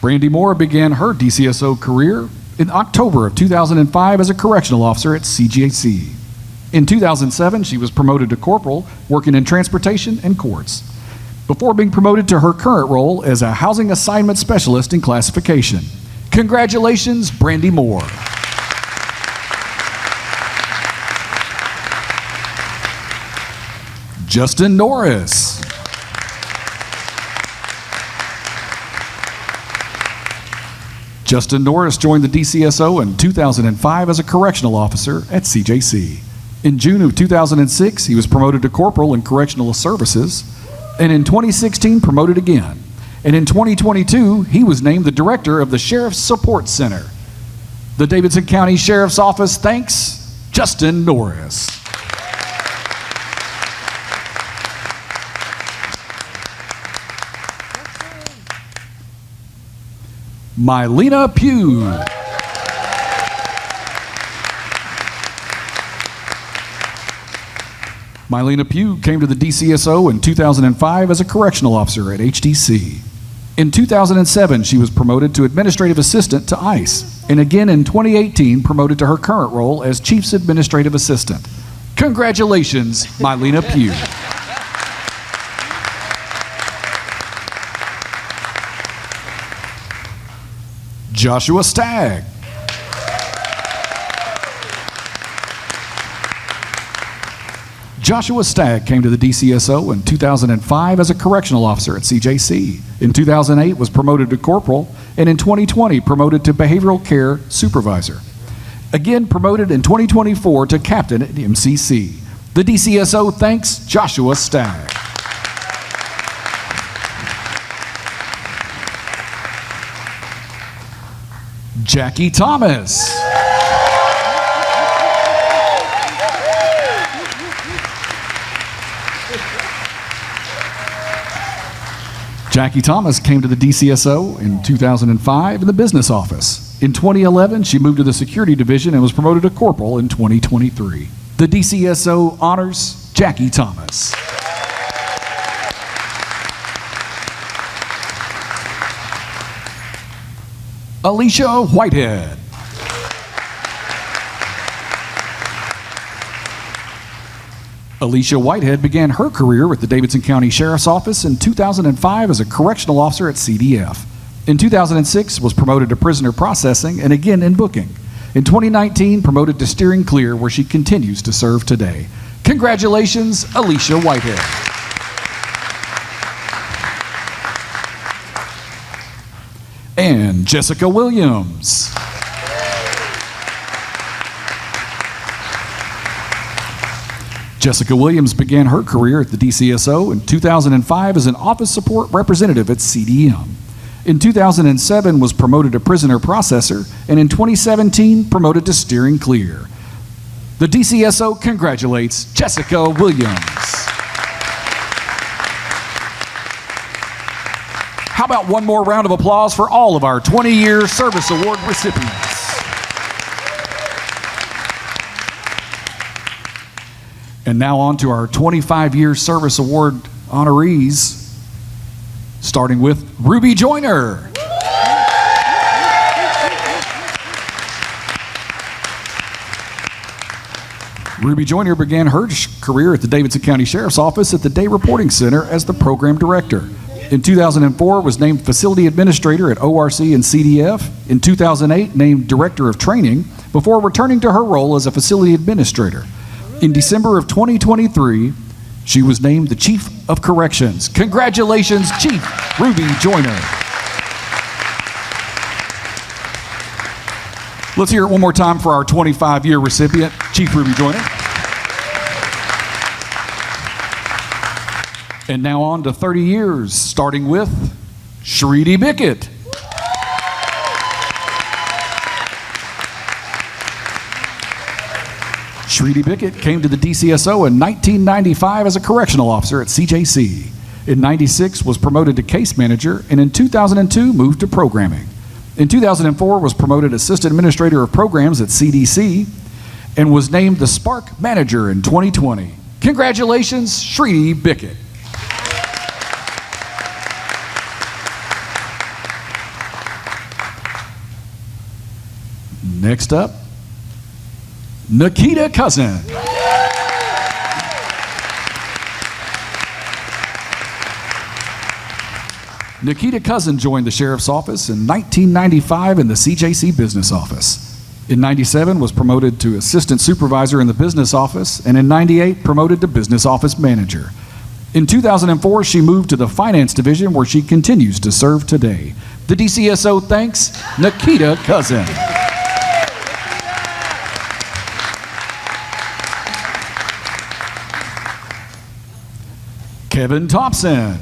Brandy Moore began her DCSO career in October of 2005 as a correctional officer at CJC. In 2007, she was promoted to corporal, working in transportation and courts, before being promoted to her current role as a housing assignment specialist in classification. Congratulations, Brandy Moore. Justin Norris. Justin Norris joined the DCSO in 2005 as a correctional officer at CJC. In June of 2006, he was promoted to corporal in correctional services. and in 2016 promoted again. And in 2022, he was named the director of the Sheriff's Support Center. The Davidson County Sheriff's Office thanks Justin Norris. Mylena Pugh. Mylena Pugh came to the DCSO in 2005 as a correctional officer at HDC. In 2007, she was promoted to administrative assistant to ICE, and again in 2018 promoted to her current role as Chief's Administrative Assistant. Congratulations, Mylena Pugh. Joshua Stagg. Joshua Stagg came to the DCSO in 2005 as a correctional officer at CJC. In 2008 was promoted to corporal, and in 2020 promoted to behavioral care supervisor. Again promoted in 2024 to captain at MCC. The DCSO thanks Joshua Stagg. Jackie Thomas. Jackie Thomas came to the DCSO in 2005 in the business office. In 2011, she moved to the security division and was promoted to corporal in 2023. The DCSO honors Jackie Thomas. Alicia Whitehead. Alicia Whitehead began her career with the Davidson County Sheriff's Office in 2005 as a correctional officer at CDF. In 2006, was promoted to prisoner processing and again in booking. In 2019, promoted to steering clear, where she continues to serve today. Congratulations, Alicia Whitehead. And Jessica Williams. Jessica Williams began her career at the DCSO in 2005 as an office support representative at CDM. In 2007 was promoted to prisoner processor, and in 2017 promoted to steering clear. The DCSO congratulates Jessica Williams. How about one more round of applause for all of our 20-year service award recipients? And now on to our 25-year service award honorees, starting with Ruby Joyner. Ruby Joyner began her career at the Davidson County Sheriff's Office at the Day Reporting Center as the program director. In 2004, was named facility administrator at ORC and CDF. In 2008, named director of training before returning to her role as a facility administrator. In December of 2023, she was named the Chief of Corrections. Congratulations, Chief Ruby Joyner. Let's hear it one more time for our 25-year recipient, Chief Ruby Joyner. And now on to 30 years, starting with Shridi Bickett. Shridi Bickett came to the DCSO in 1995 as a correctional officer at CJC. In 96 was promoted to case manager, and in 2002 moved to programming. In 2004 was promoted assistant administrator of programs at CDC and was named the Spark manager in 2020. Congratulations, Shridi Bickett. Next up, Nikita Cousin. Nikita Cousin joined the Sheriff's Office in 1995 in the CJC Business Office. In 97 was promoted to Assistant Supervisor in the Business Office, and in 98 promoted to Business Office Manager. In 2004, she moved to the Finance Division, where she continues to serve today. The DCSO thanks Nikita Cousin. Kevin Thompson.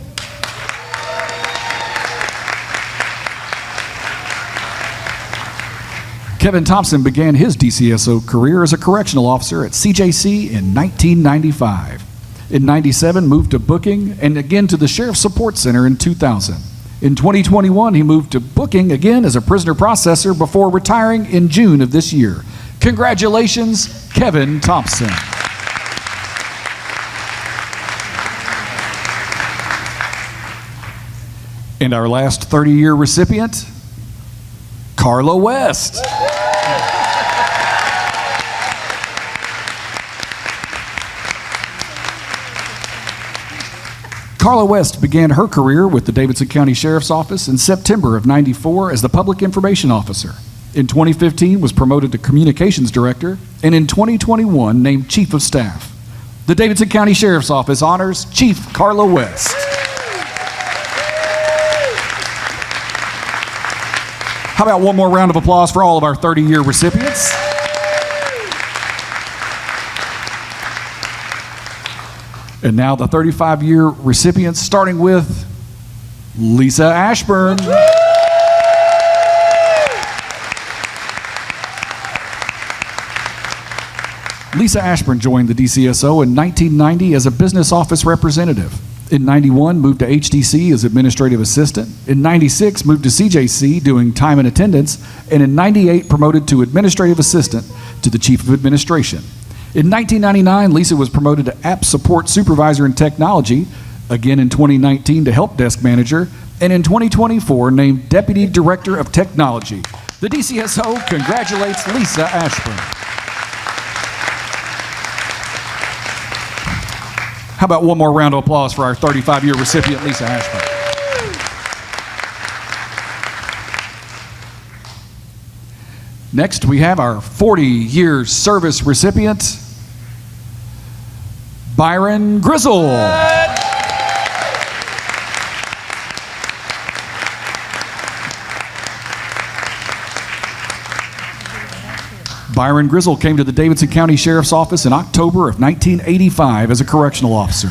Kevin Thompson began his DCSO career as a correctional officer at CJC in 1995. In 97, moved to booking and again to the Sheriff Support Center in 2000. In 2021, he moved to booking again as a prisoner processor before retiring in June of this year. Congratulations, Kevin Thompson. And our last 30-year recipient, Carla West. Carla West began her career with the Davidson County Sheriff's Office in September of '94 as the Public Information Officer. In 2015, was promoted to Communications Director, and in 2021, named Chief of Staff. The Davidson County Sheriff's Office honors Chief Carla West. How about one more round of applause for all of our 30-year recipients? And now the 35-year recipients, starting with Lisa Ashburn. Lisa Ashburn joined the DCSO in 1990 as a business office representative. In 91, moved to HDC as administrative assistant. In 96, moved to CJC doing time and attendance. And in 98, promoted to administrative assistant to the chief of administration. In 1999, Lisa was promoted to App Support Supervisor in Technology, again in 2019 to Help Desk Manager, and in 2024 named Deputy Director of Technology. The DCSO congratulates Lisa Ashburn. How about one more round of applause for our 35-year recipient, Lisa Ashburn. Next, we have our 40-year service recipient, Byron Grizzle. Byron Grizzle came to the Davidson County Sheriff's Office in October of 1985 as a correctional officer.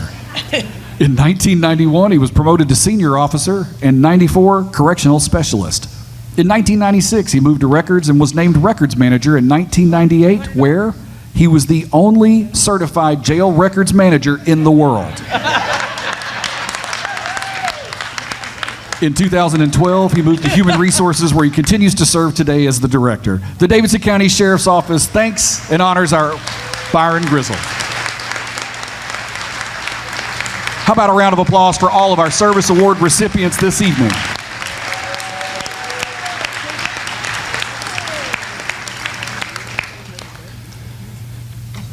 In 1991, he was promoted to senior officer, and 94, correctional specialist. In 1996, he moved to records and was named records manager in 1998, where he was the only certified jail records manager in the world. In 2012, he moved to Human Resources, where he continues to serve today as the director. The Davidson County Sheriff's Office thanks and honors our Byron Grizzle. How about a round of applause for all of our service award recipients this evening?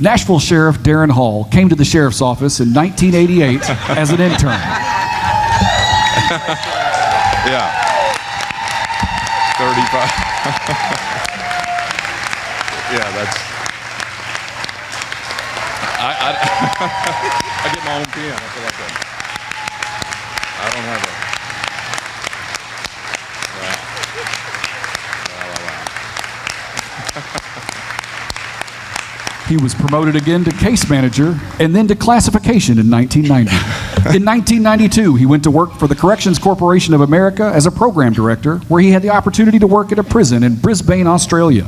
Nashville Sheriff Darren Hall came to the Sheriff's Office in 1988 as an intern. Yeah. 35. Yeah, that's. I get my own pen. I feel like that. I don't have a. He was promoted again to case manager and then to classification in 1990. In 1992, he went to work for the Corrections Corporation of America as a program director, where he had the opportunity to work at a prison in Brisbane, Australia.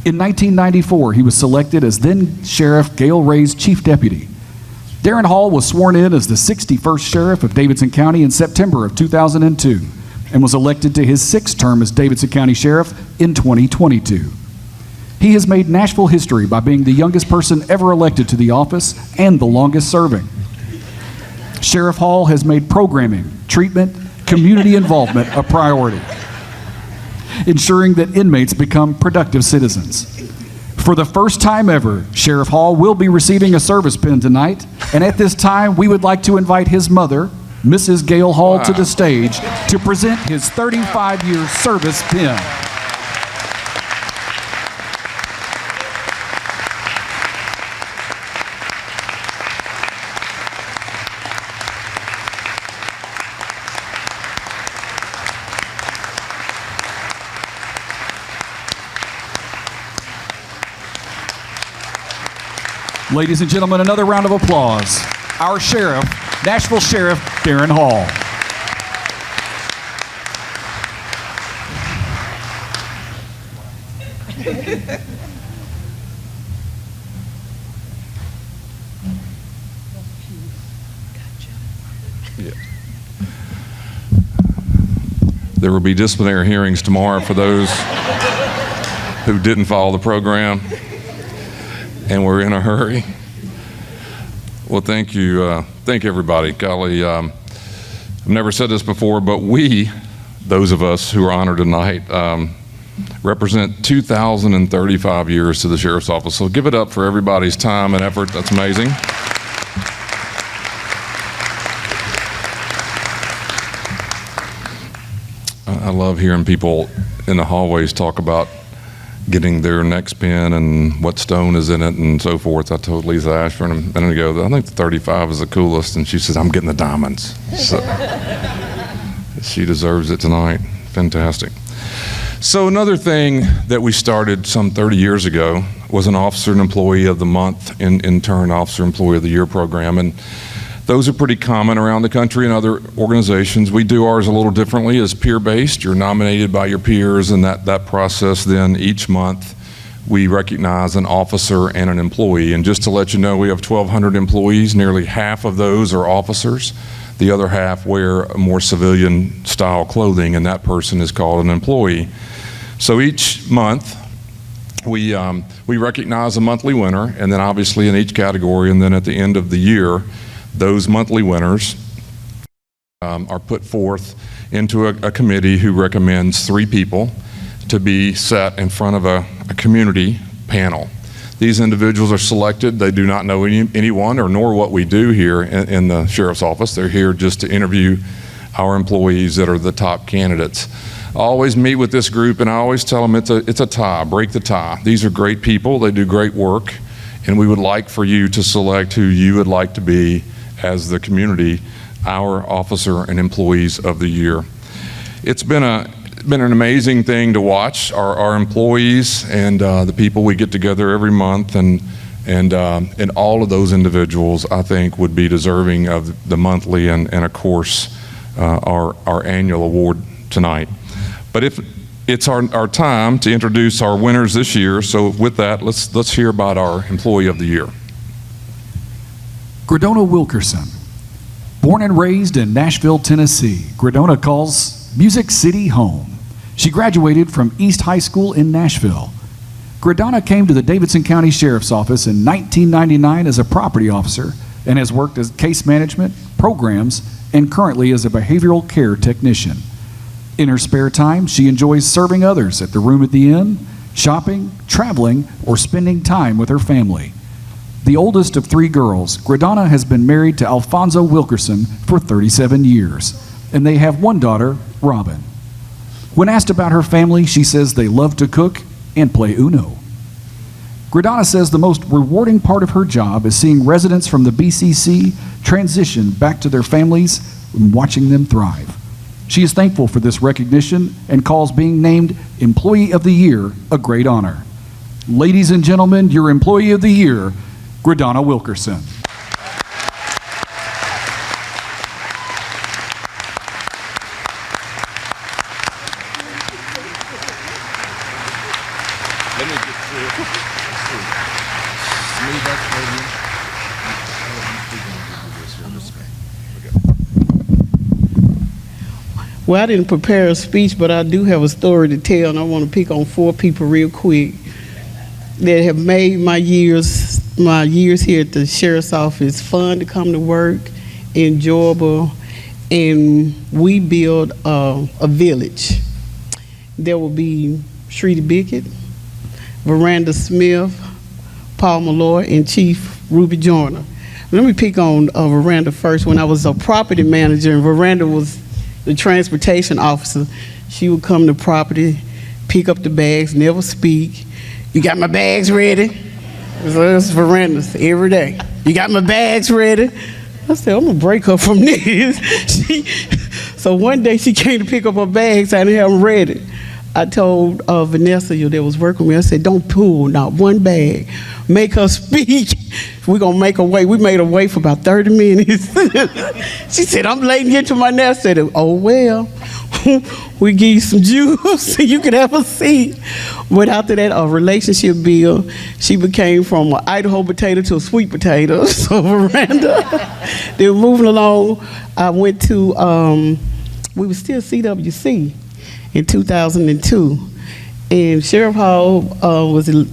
In 1994, he was selected as then Sheriff Gail Ray's chief deputy. Darren Hall was sworn in as the 61st Sheriff of Davidson County in September of 2002 and was elected to his 6th term as Davidson County Sheriff in 2022. He has made Nashville history by being the youngest person ever elected to the office and the longest serving. Sheriff Hall has made programming, treatment, community involvement a priority, ensuring that inmates become productive citizens. For the first time ever, Sheriff Hall will be receiving a service pin tonight, and at this time, we would like to invite his mother, Mrs. Gail Hall, to the stage to present his 35-year service pin. Ladies and gentlemen, another round of applause. Our sheriff, Nashville Sheriff Darren Hall. There will be disciplinary hearings tomorrow for those who didn't follow the program and were in a hurry. Well, thank you. Thank everybody. Golly, I've never said this before, but we, those of us who are honored tonight, represent 2,035 years to the Sheriff's Office. So give it up for everybody's time and effort. That's amazing. I love hearing people in the hallways talk about getting their next pin and what stone is in it and so forth. I told Lisa Ashburn a minute ago, I think the 35 is the coolest, and she says, I'm getting the diamonds. So she deserves it tonight. Fantastic. So another thing that we started some 30 years ago was an Officer and Employee of the Month, in turn Officer Employee of the Year program, and those are pretty common around the country and other organizations. We do ours a little differently. As peer-based. You're nominated by your peers, and that process then each month we recognize an officer and an employee. And just to let you know, we have 1,200 employees. Nearly half of those are officers. The other half wear more civilian style clothing, and that person is called an employee. So each month we recognize a monthly winner, and then obviously in each category, and then at the end of the year, those monthly winners are put forth into a committee who recommends 3 people to be set in front of a community panel. These individuals are selected. They do not know anyone or nor what we do here in the Sheriff's Office. They're here just to interview our employees that are the top candidates. I always meet with this group, and I always tell them it's a tie, break the tie. These are great people. They do great work, and we would like for you to select who you would like to be as the community, our Officer and Employees of the Year. It's been an amazing thing to watch our employees and the people we get together every month, and all of those individuals I think would be deserving of the monthly and of course our annual award tonight. But if it's our time to introduce our winners this year, so with that, let's hear about our Employee of the Year. Gradona Wilkerson. Born and raised in Nashville, Tennessee, Gradona calls Music City home. She graduated from East High School in Nashville. Gradona came to the Davidson County Sheriff's Office in 1999 as a property officer and has worked as case management, programs, and currently as a behavioral care technician. In her spare time, she enjoys serving others at the Room at the Inn, shopping, traveling, or spending time with her family. The oldest of 3 girls, Gradona has been married to Alfonso Wilkerson for 37 years, and they have 1 daughter, Robin. When asked about her family, she says they love to cook and play Uno. Gradona says the most rewarding part of her job is seeing residents from the BCC transition back to their families and watching them thrive. She is thankful for this recognition and calls being named Employee of the Year a great honor. Ladies and gentlemen, your Employee of the Year, Gradona Wilkerson. Well, I didn't prepare a speech, but I do have a story to tell, and I want to pick on 4 people real quick that have made my years here at the Sheriff's Office fun to come to work, enjoyable, and we build a village. There will be Shredy Bickett, Veranda Smith, Paul Malloy, and Chief Ruby Joyner. Let me pick on Veranda first. When I was a property manager and Veranda was the transportation officer, she would come to property, pick up the bags, never speak. You got my bags ready? That's Veranda's every day. You got my bags ready? I said, I'm gonna break her from this. So one day she came to pick up her bags, I didn't have them ready. I told Vanessa that was working with me, I said, don't pull not one bag. Make her speak. we're going to make a way. We made a way for about 30 minutes. She said, I'm late to get to my nest. I said, oh, well, we give you some juice so you can have a seat. But after that, a relationship build. She became from an Idaho potato to a sweet potato. So Miranda, they were moving along. I went to, we were still CWC in 2002. And Sheriff Hall was the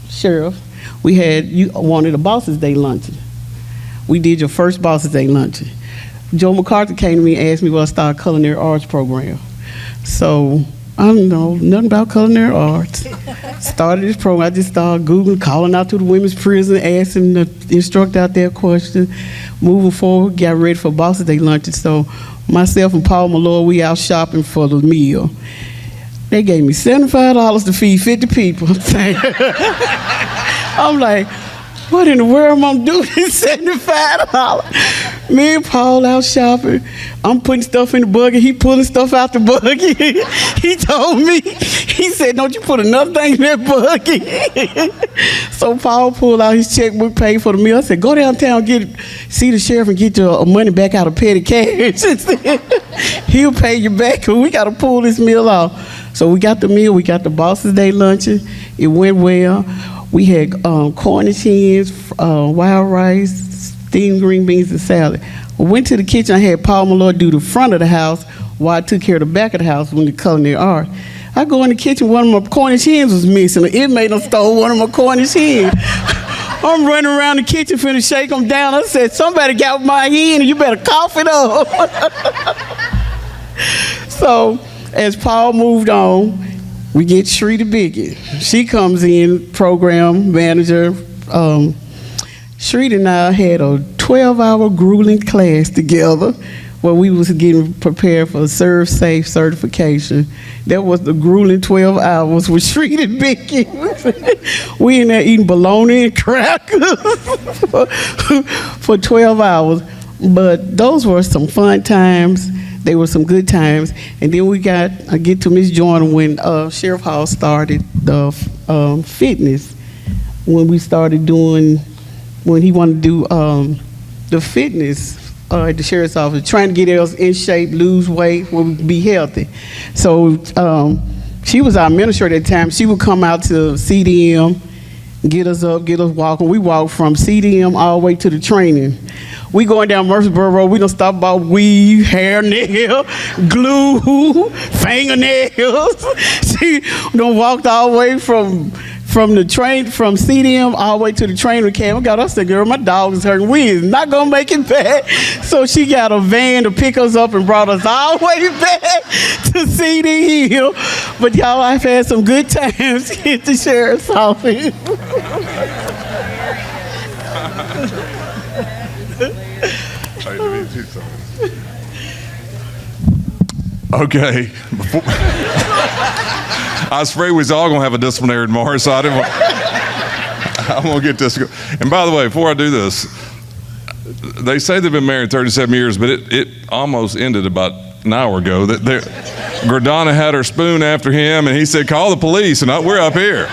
sheriff. You wanted a Boss's Day luncheon. We did your first Boss's Day luncheon. Joe McCarthy came to me and asked me, will I start a culinary arts program? So I don't know nothing about culinary arts. Started this program. I just started Googling, calling out to the women's prison, asking the instructor out there questions. Moving forward, got ready for Boss's Day luncheon. So myself and Paul Malloy, we out shopping for the meal. They gave me $75 to feed 50 people. I'm like, what in the world am I doing this $75? Me and Paul out shopping. I'm putting stuff in the buggy. He pulling stuff out the buggy. He told me, he said, don't you put another thing in that buggy. So Paul pulled out his checkbook, paid for the meal. I said, go downtown, see the sheriff and get your money back out of petty cash. He'll pay you back because we got to pull this meal off. So we got the meal. We got the Boss's Day luncheon. It went well. We had Cornish hens, wild rice, steamed green beans, and salad. I went to the kitchen. I had Paul Malloy do the front of the house while I took care of the back of the house when the culinary art. I go in the kitchen, one of my Cornish hens was missing. An inmate done stole one of my Cornish hens. I'm running around the kitchen finna shake them down. I said, somebody got my hen and you better cough it up. So as Paul moved on, we get Shrita Biggett. She comes in, program manager. Shrita and I had a 12-hour grueling class together where we was getting prepared for Serve Safe certification. That was the grueling 12 hours with Shrita Biggett. We in there eating bologna and crackers for 12 hours. But those were some fun times. They were some good times. And then I get to Miss Joyner when Sheriff Hall started the fitness. When we started when he wanted to do the fitness at the sheriff's office, trying to get us in shape, lose weight, be healthy. So she was our administrator at the time. She would come out to CDM, get us up, get us walking. We walked from CDM all the way to the training. We going down Murfreesboro Road, we don't stop about weave, hair, nail, glue, fingernails. She done walked all the way from CDM all the way to the training camp. I got us said, girl, my dog is hurting. We is not gonna make it back. So she got a van to pick us up and brought us all the way back to CD Hill. But y'all, I've had some good times at the sheriff's office. Okay. I was afraid we was all going to have a disciplinary tomorrow, so I'm going to get this. And by the way, before I do this, they say they've been married 37 years, but it almost ended about an hour ago. Gordana had her spoon after him, and he said, call the police, and we're up here.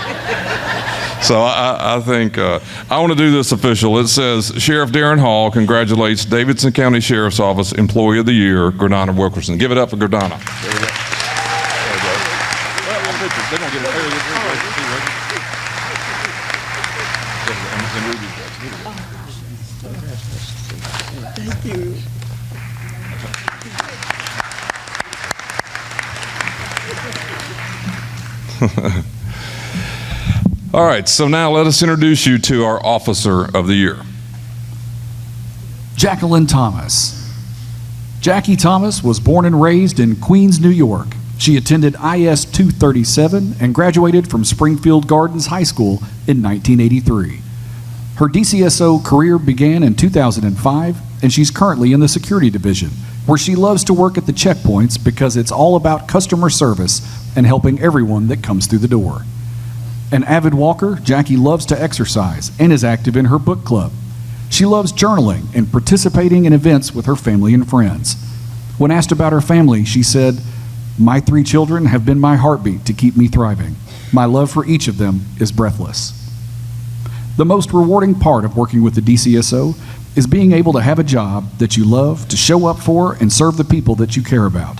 So I think I want to do this official. It says, Sheriff Darren Hall congratulates Davidson County Sheriff's Office Employee of the Year, Gordana Wilkerson. Give it up for Gordana. Thank you. All right, so now let us introduce you to our Officer of the Year. Jacqueline Thomas. Jackie Thomas was born and raised in Queens, New York. She attended IS 237 and graduated from Springfield Gardens High School in 1983. Her DCSO career began in 2005, and she's currently in the security division, where she loves to work at the checkpoints because it's all about customer service and helping everyone that comes through the door. An avid walker, Jackie loves to exercise and is active in her book club. She loves journaling and participating in events with her family and friends. When asked about her family, she said, "My 3 children have been my heartbeat to keep me thriving. My love for each of them is breathless." The most rewarding part of working with the DCSO is being able to have a job that you love, to show up for, and serve the people that you care about.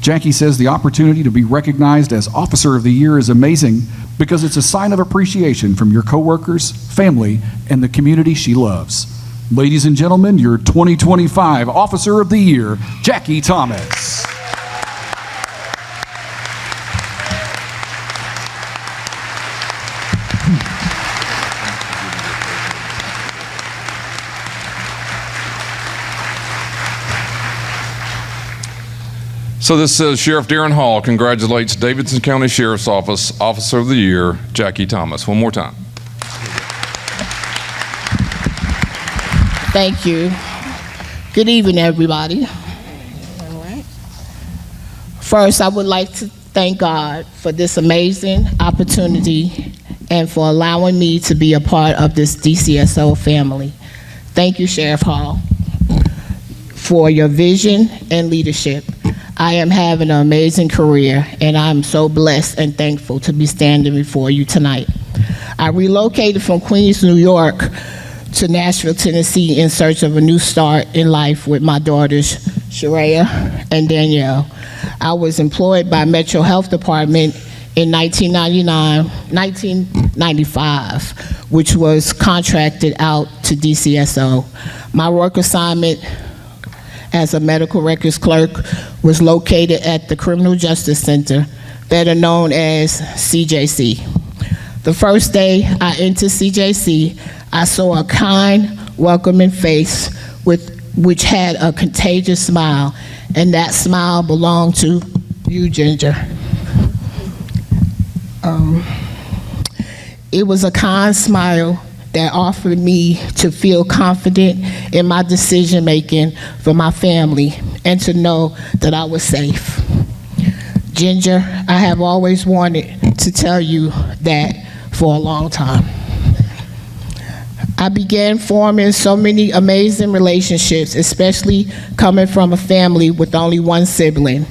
Jackie says the opportunity to be recognized as Officer of the Year is amazing because it's a sign of appreciation from your coworkers, family, and the community she loves. Ladies and gentlemen, your 2025 Officer of the Year, Jackie Thomas. So this says Sheriff Darren Hall congratulates Davidson County Sheriff's Office Officer of the Year, Jackie Thomas. One more time. Thank you. Good evening, everybody. All right. First, I would like to thank God for this amazing opportunity and for allowing me to be a part of this DCSO family. Thank you, Sheriff Hall, for your vision and leadership. I am having an amazing career, and I'm so blessed and thankful to be standing before you tonight. I relocated from Queens, New York, to Nashville, Tennessee in search of a new start in life with my daughters, Sharaya and Danielle. I was employed by Metro Health Department in 1995, which was contracted out to DCSO. My work assignment as a medical records clerk was located at the Criminal Justice Center, better known as CJC. The first day I entered CJC, I saw a kind, welcoming face which had a contagious smile, and that smile belonged to you, Ginger. It was a kind smile that offered me to feel confident in my decision-making for my family and to know that I was safe. Ginger, I have always wanted to tell you that for a long time. I began forming so many amazing relationships, especially coming from a family with only one sibling.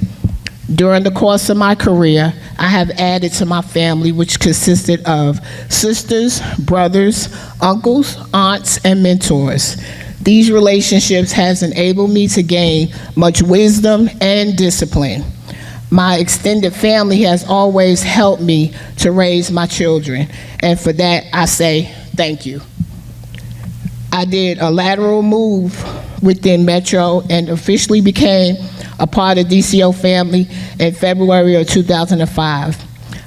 During the course of my career, I have added to my family, which consisted of sisters, brothers, uncles, aunts, and mentors. These relationships has enabled me to gain much wisdom and discipline. My extended family has always helped me to raise my children, and for that, I say thank you. I did a lateral move within Metro and officially became a part of DCO family in February of 2005.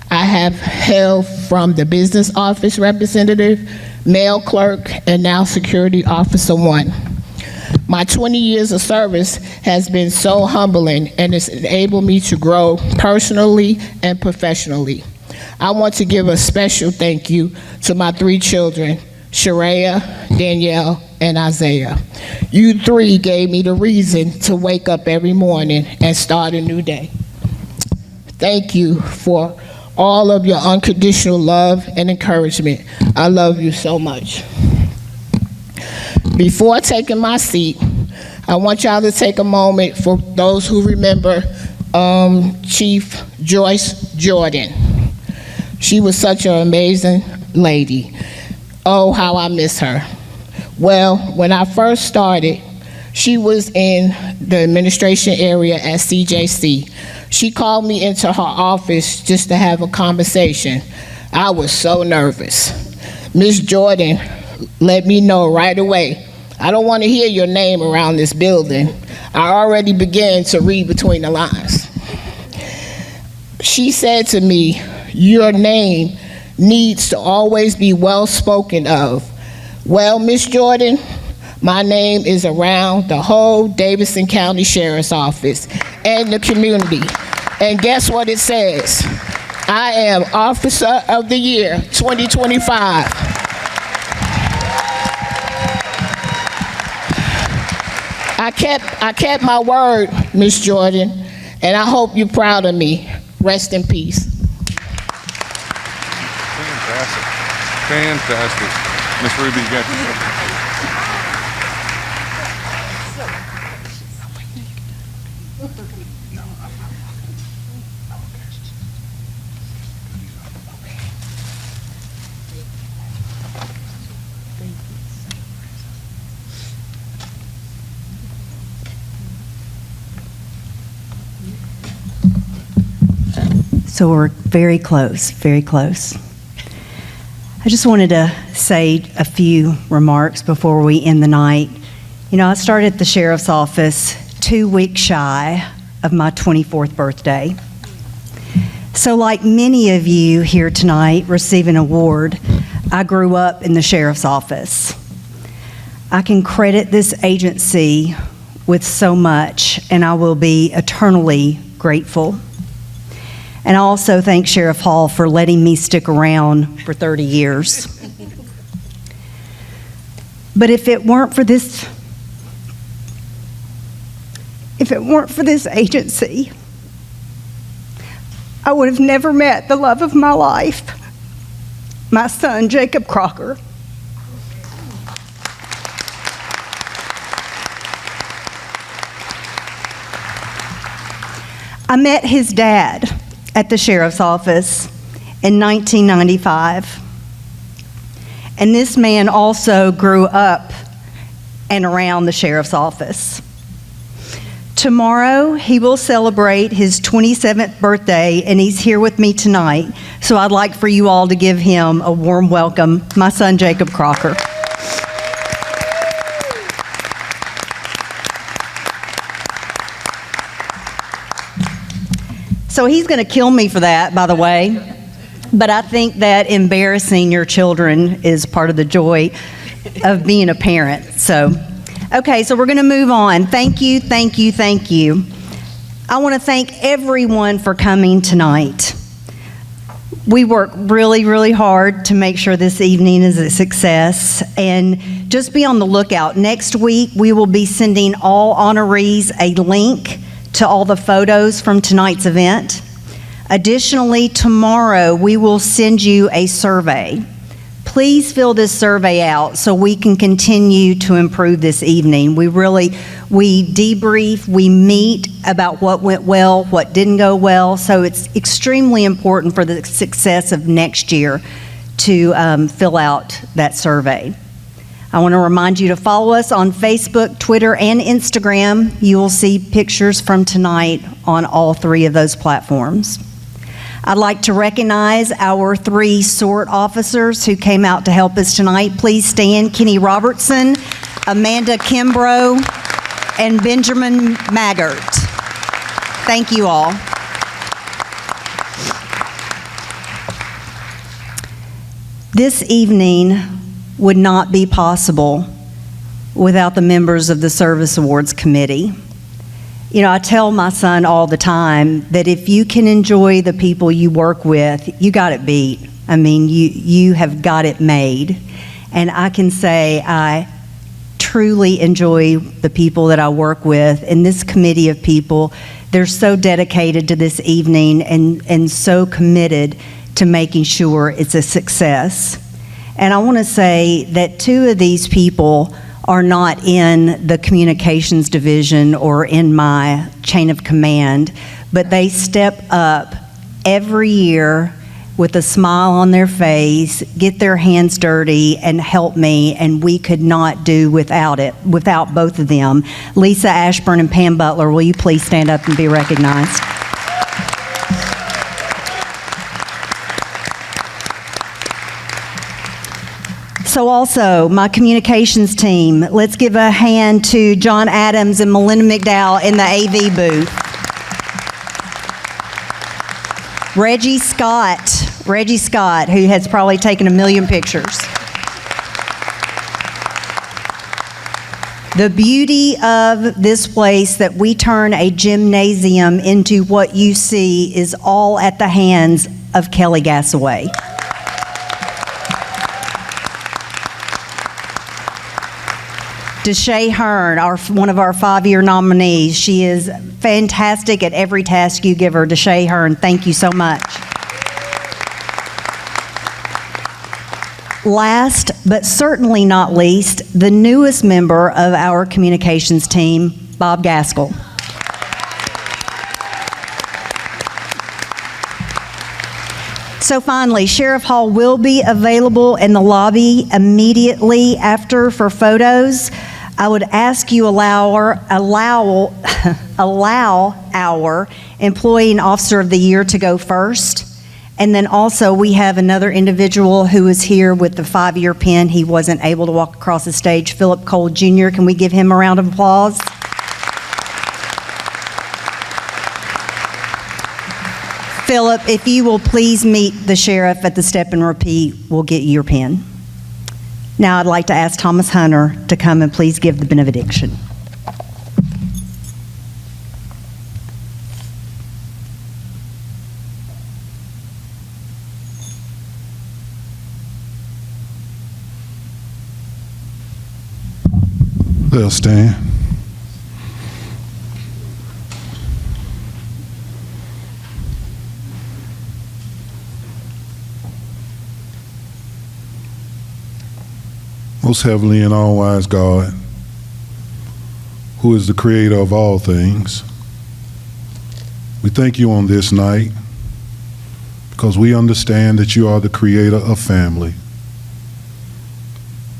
I have held from the business office representative, mail clerk, and now security officer 1. My 20 years of service has been so humbling and it's enabled me to grow personally and professionally. I want to give a special thank you to my 3 children, Sharaya, Danielle, and Isaiah. You 3 gave me the reason to wake up every morning and start a new day. Thank you for all of your unconditional love and encouragement. I love you so much. Before taking my seat, I want y'all to take a moment for those who remember Chief Joyce Jordan. She was such an amazing lady. Oh, how I miss her. Well, when I first started, she was in the administration area at CJC. She called me into her office just to have a conversation. I was so nervous. Ms. Jordan let me know right away, I don't want to hear your name around this building. I already began to read between the lines. She said to me, your name needs to always be well spoken of. Well, Miss Jordan, my name is around the whole Davidson County Sheriff's Office and the community. And guess what it says? I am Officer of the Year 2025. I kept my word, Miss Jordan, and I hope you're proud of me. Rest in peace. Fantastic. Fantastic. Miss Ruby, you got So we're very close, very close. I just wanted to say a few remarks before we end the night. You know, I started at the sheriff's office 2 weeks shy of my 24th birthday. So like many of you here tonight receive an award, I grew up in the sheriff's office. I can credit this agency with so much, and I will be eternally grateful. And I also thank Sheriff Hall for letting me stick around for 30 years. But if it weren't for this agency, I would have never met the love of my life, my son, Jacob Crocker. I met his dad at the sheriff's office in 1995. And this man also grew up and around the sheriff's office. Tomorrow, he will celebrate his 27th birthday, and he's here with me tonight. So I'd like for you all to give him a warm welcome, my son, Jacob Crocker. So he's going to kill me for that, by the way. But I think that embarrassing your children is part of the joy of being a parent. So, okay, so we're going to move on. Thank you, thank you, thank you. I want to thank everyone for coming tonight. We work really, really hard to make sure this evening is a success. And just be on the lookout. Next week, we will be sending all honorees a link to all the photos from tonight's event. Additionally, tomorrow we will send you a survey. Please fill this survey out so we can continue to improve this evening. We debrief, we meet about what went well, what didn't go well, so it's extremely important for the success of next year to fill out that survey. I want to remind you to follow us on Facebook, Twitter, and Instagram. You will see pictures from tonight on all three of those platforms. I'd like to recognize our 3 SORT officers who came out to help us tonight. Please stand. Kenny Robertson, Amanda Kimbrough, and Benjamin Maggart. Thank you all. This evening would not be possible without the members of the Service Awards Committee. You know, I tell my son all the time that if you can enjoy the people you work with, you got it beat. I mean, you have got it made. And I can say I truly enjoy the people that I work with. And this committee of people, they're so dedicated to this evening and so committed to making sure it's a success. And I want to say that 2 of these people are not in the communications division or in my chain of command, but they step up every year with a smile on their face, get their hands dirty, and help me, and we could not do without both of them. Lisa Ashburn and Pam Butler, will you please stand up and be recognized? So also, my communications team, let's give a hand to John Adams and Melinda McDowell in the AV booth. Reggie Scott, who has probably taken 1 million pictures. The beauty of this place that we turn a gymnasium into what you see is all at the hands of Kelly Gassaway. Deshae Hearn, one of our 5-year nominees. She is fantastic at every task you give her. Deshae Hearn, thank you so much. Last, but certainly not least, the newest member of our communications team, Bob Gaskell. So finally, Sheriff Hall will be available in the lobby immediately after for photos. I would ask you allow our Employee and Officer of the Year to go first. And then also, we have another individual who is here with the 5-year pin. He wasn't able to walk across the stage, Philip Cole Jr. Can we give him a round of applause? Philip, if you will please meet the sheriff at the step and repeat, we'll get you your pin. Now I'd like to ask Thomas Hunter to come and please give the benediction. Let's stand. Most heavenly and all-wise God, who is the creator of all things, we thank you on this night because we understand that you are the creator of family.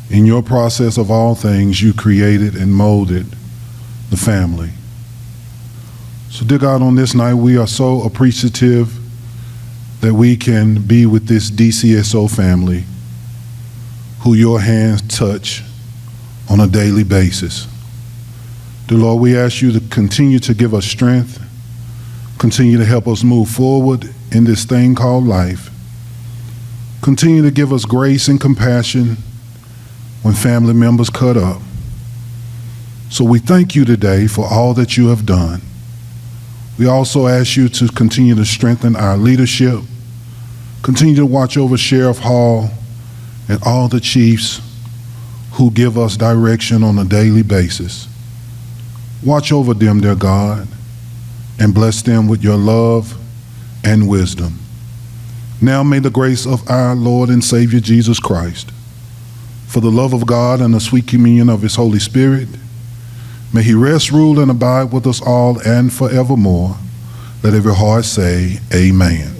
In your process of all things, you created and molded the family. So, dear God, on this night, we are so appreciative that we can be with this DCSO family who your hands touch on a daily basis. Dear Lord, we ask you to continue to give us strength, continue to help us move forward in this thing called life. Continue to give us grace and compassion when family members cut up. So we thank you today for all that you have done. We also ask you to continue to strengthen our leadership, continue to watch over Sheriff Hall and all the chiefs who give us direction on a daily basis. Watch over them, dear God, and bless them with your love and wisdom. Now may the grace of our Lord and Savior Jesus Christ, for the love of God and the sweet communion of his Holy Spirit, may he rest, rule, and abide with us all and forevermore. Let every heart say, Amen.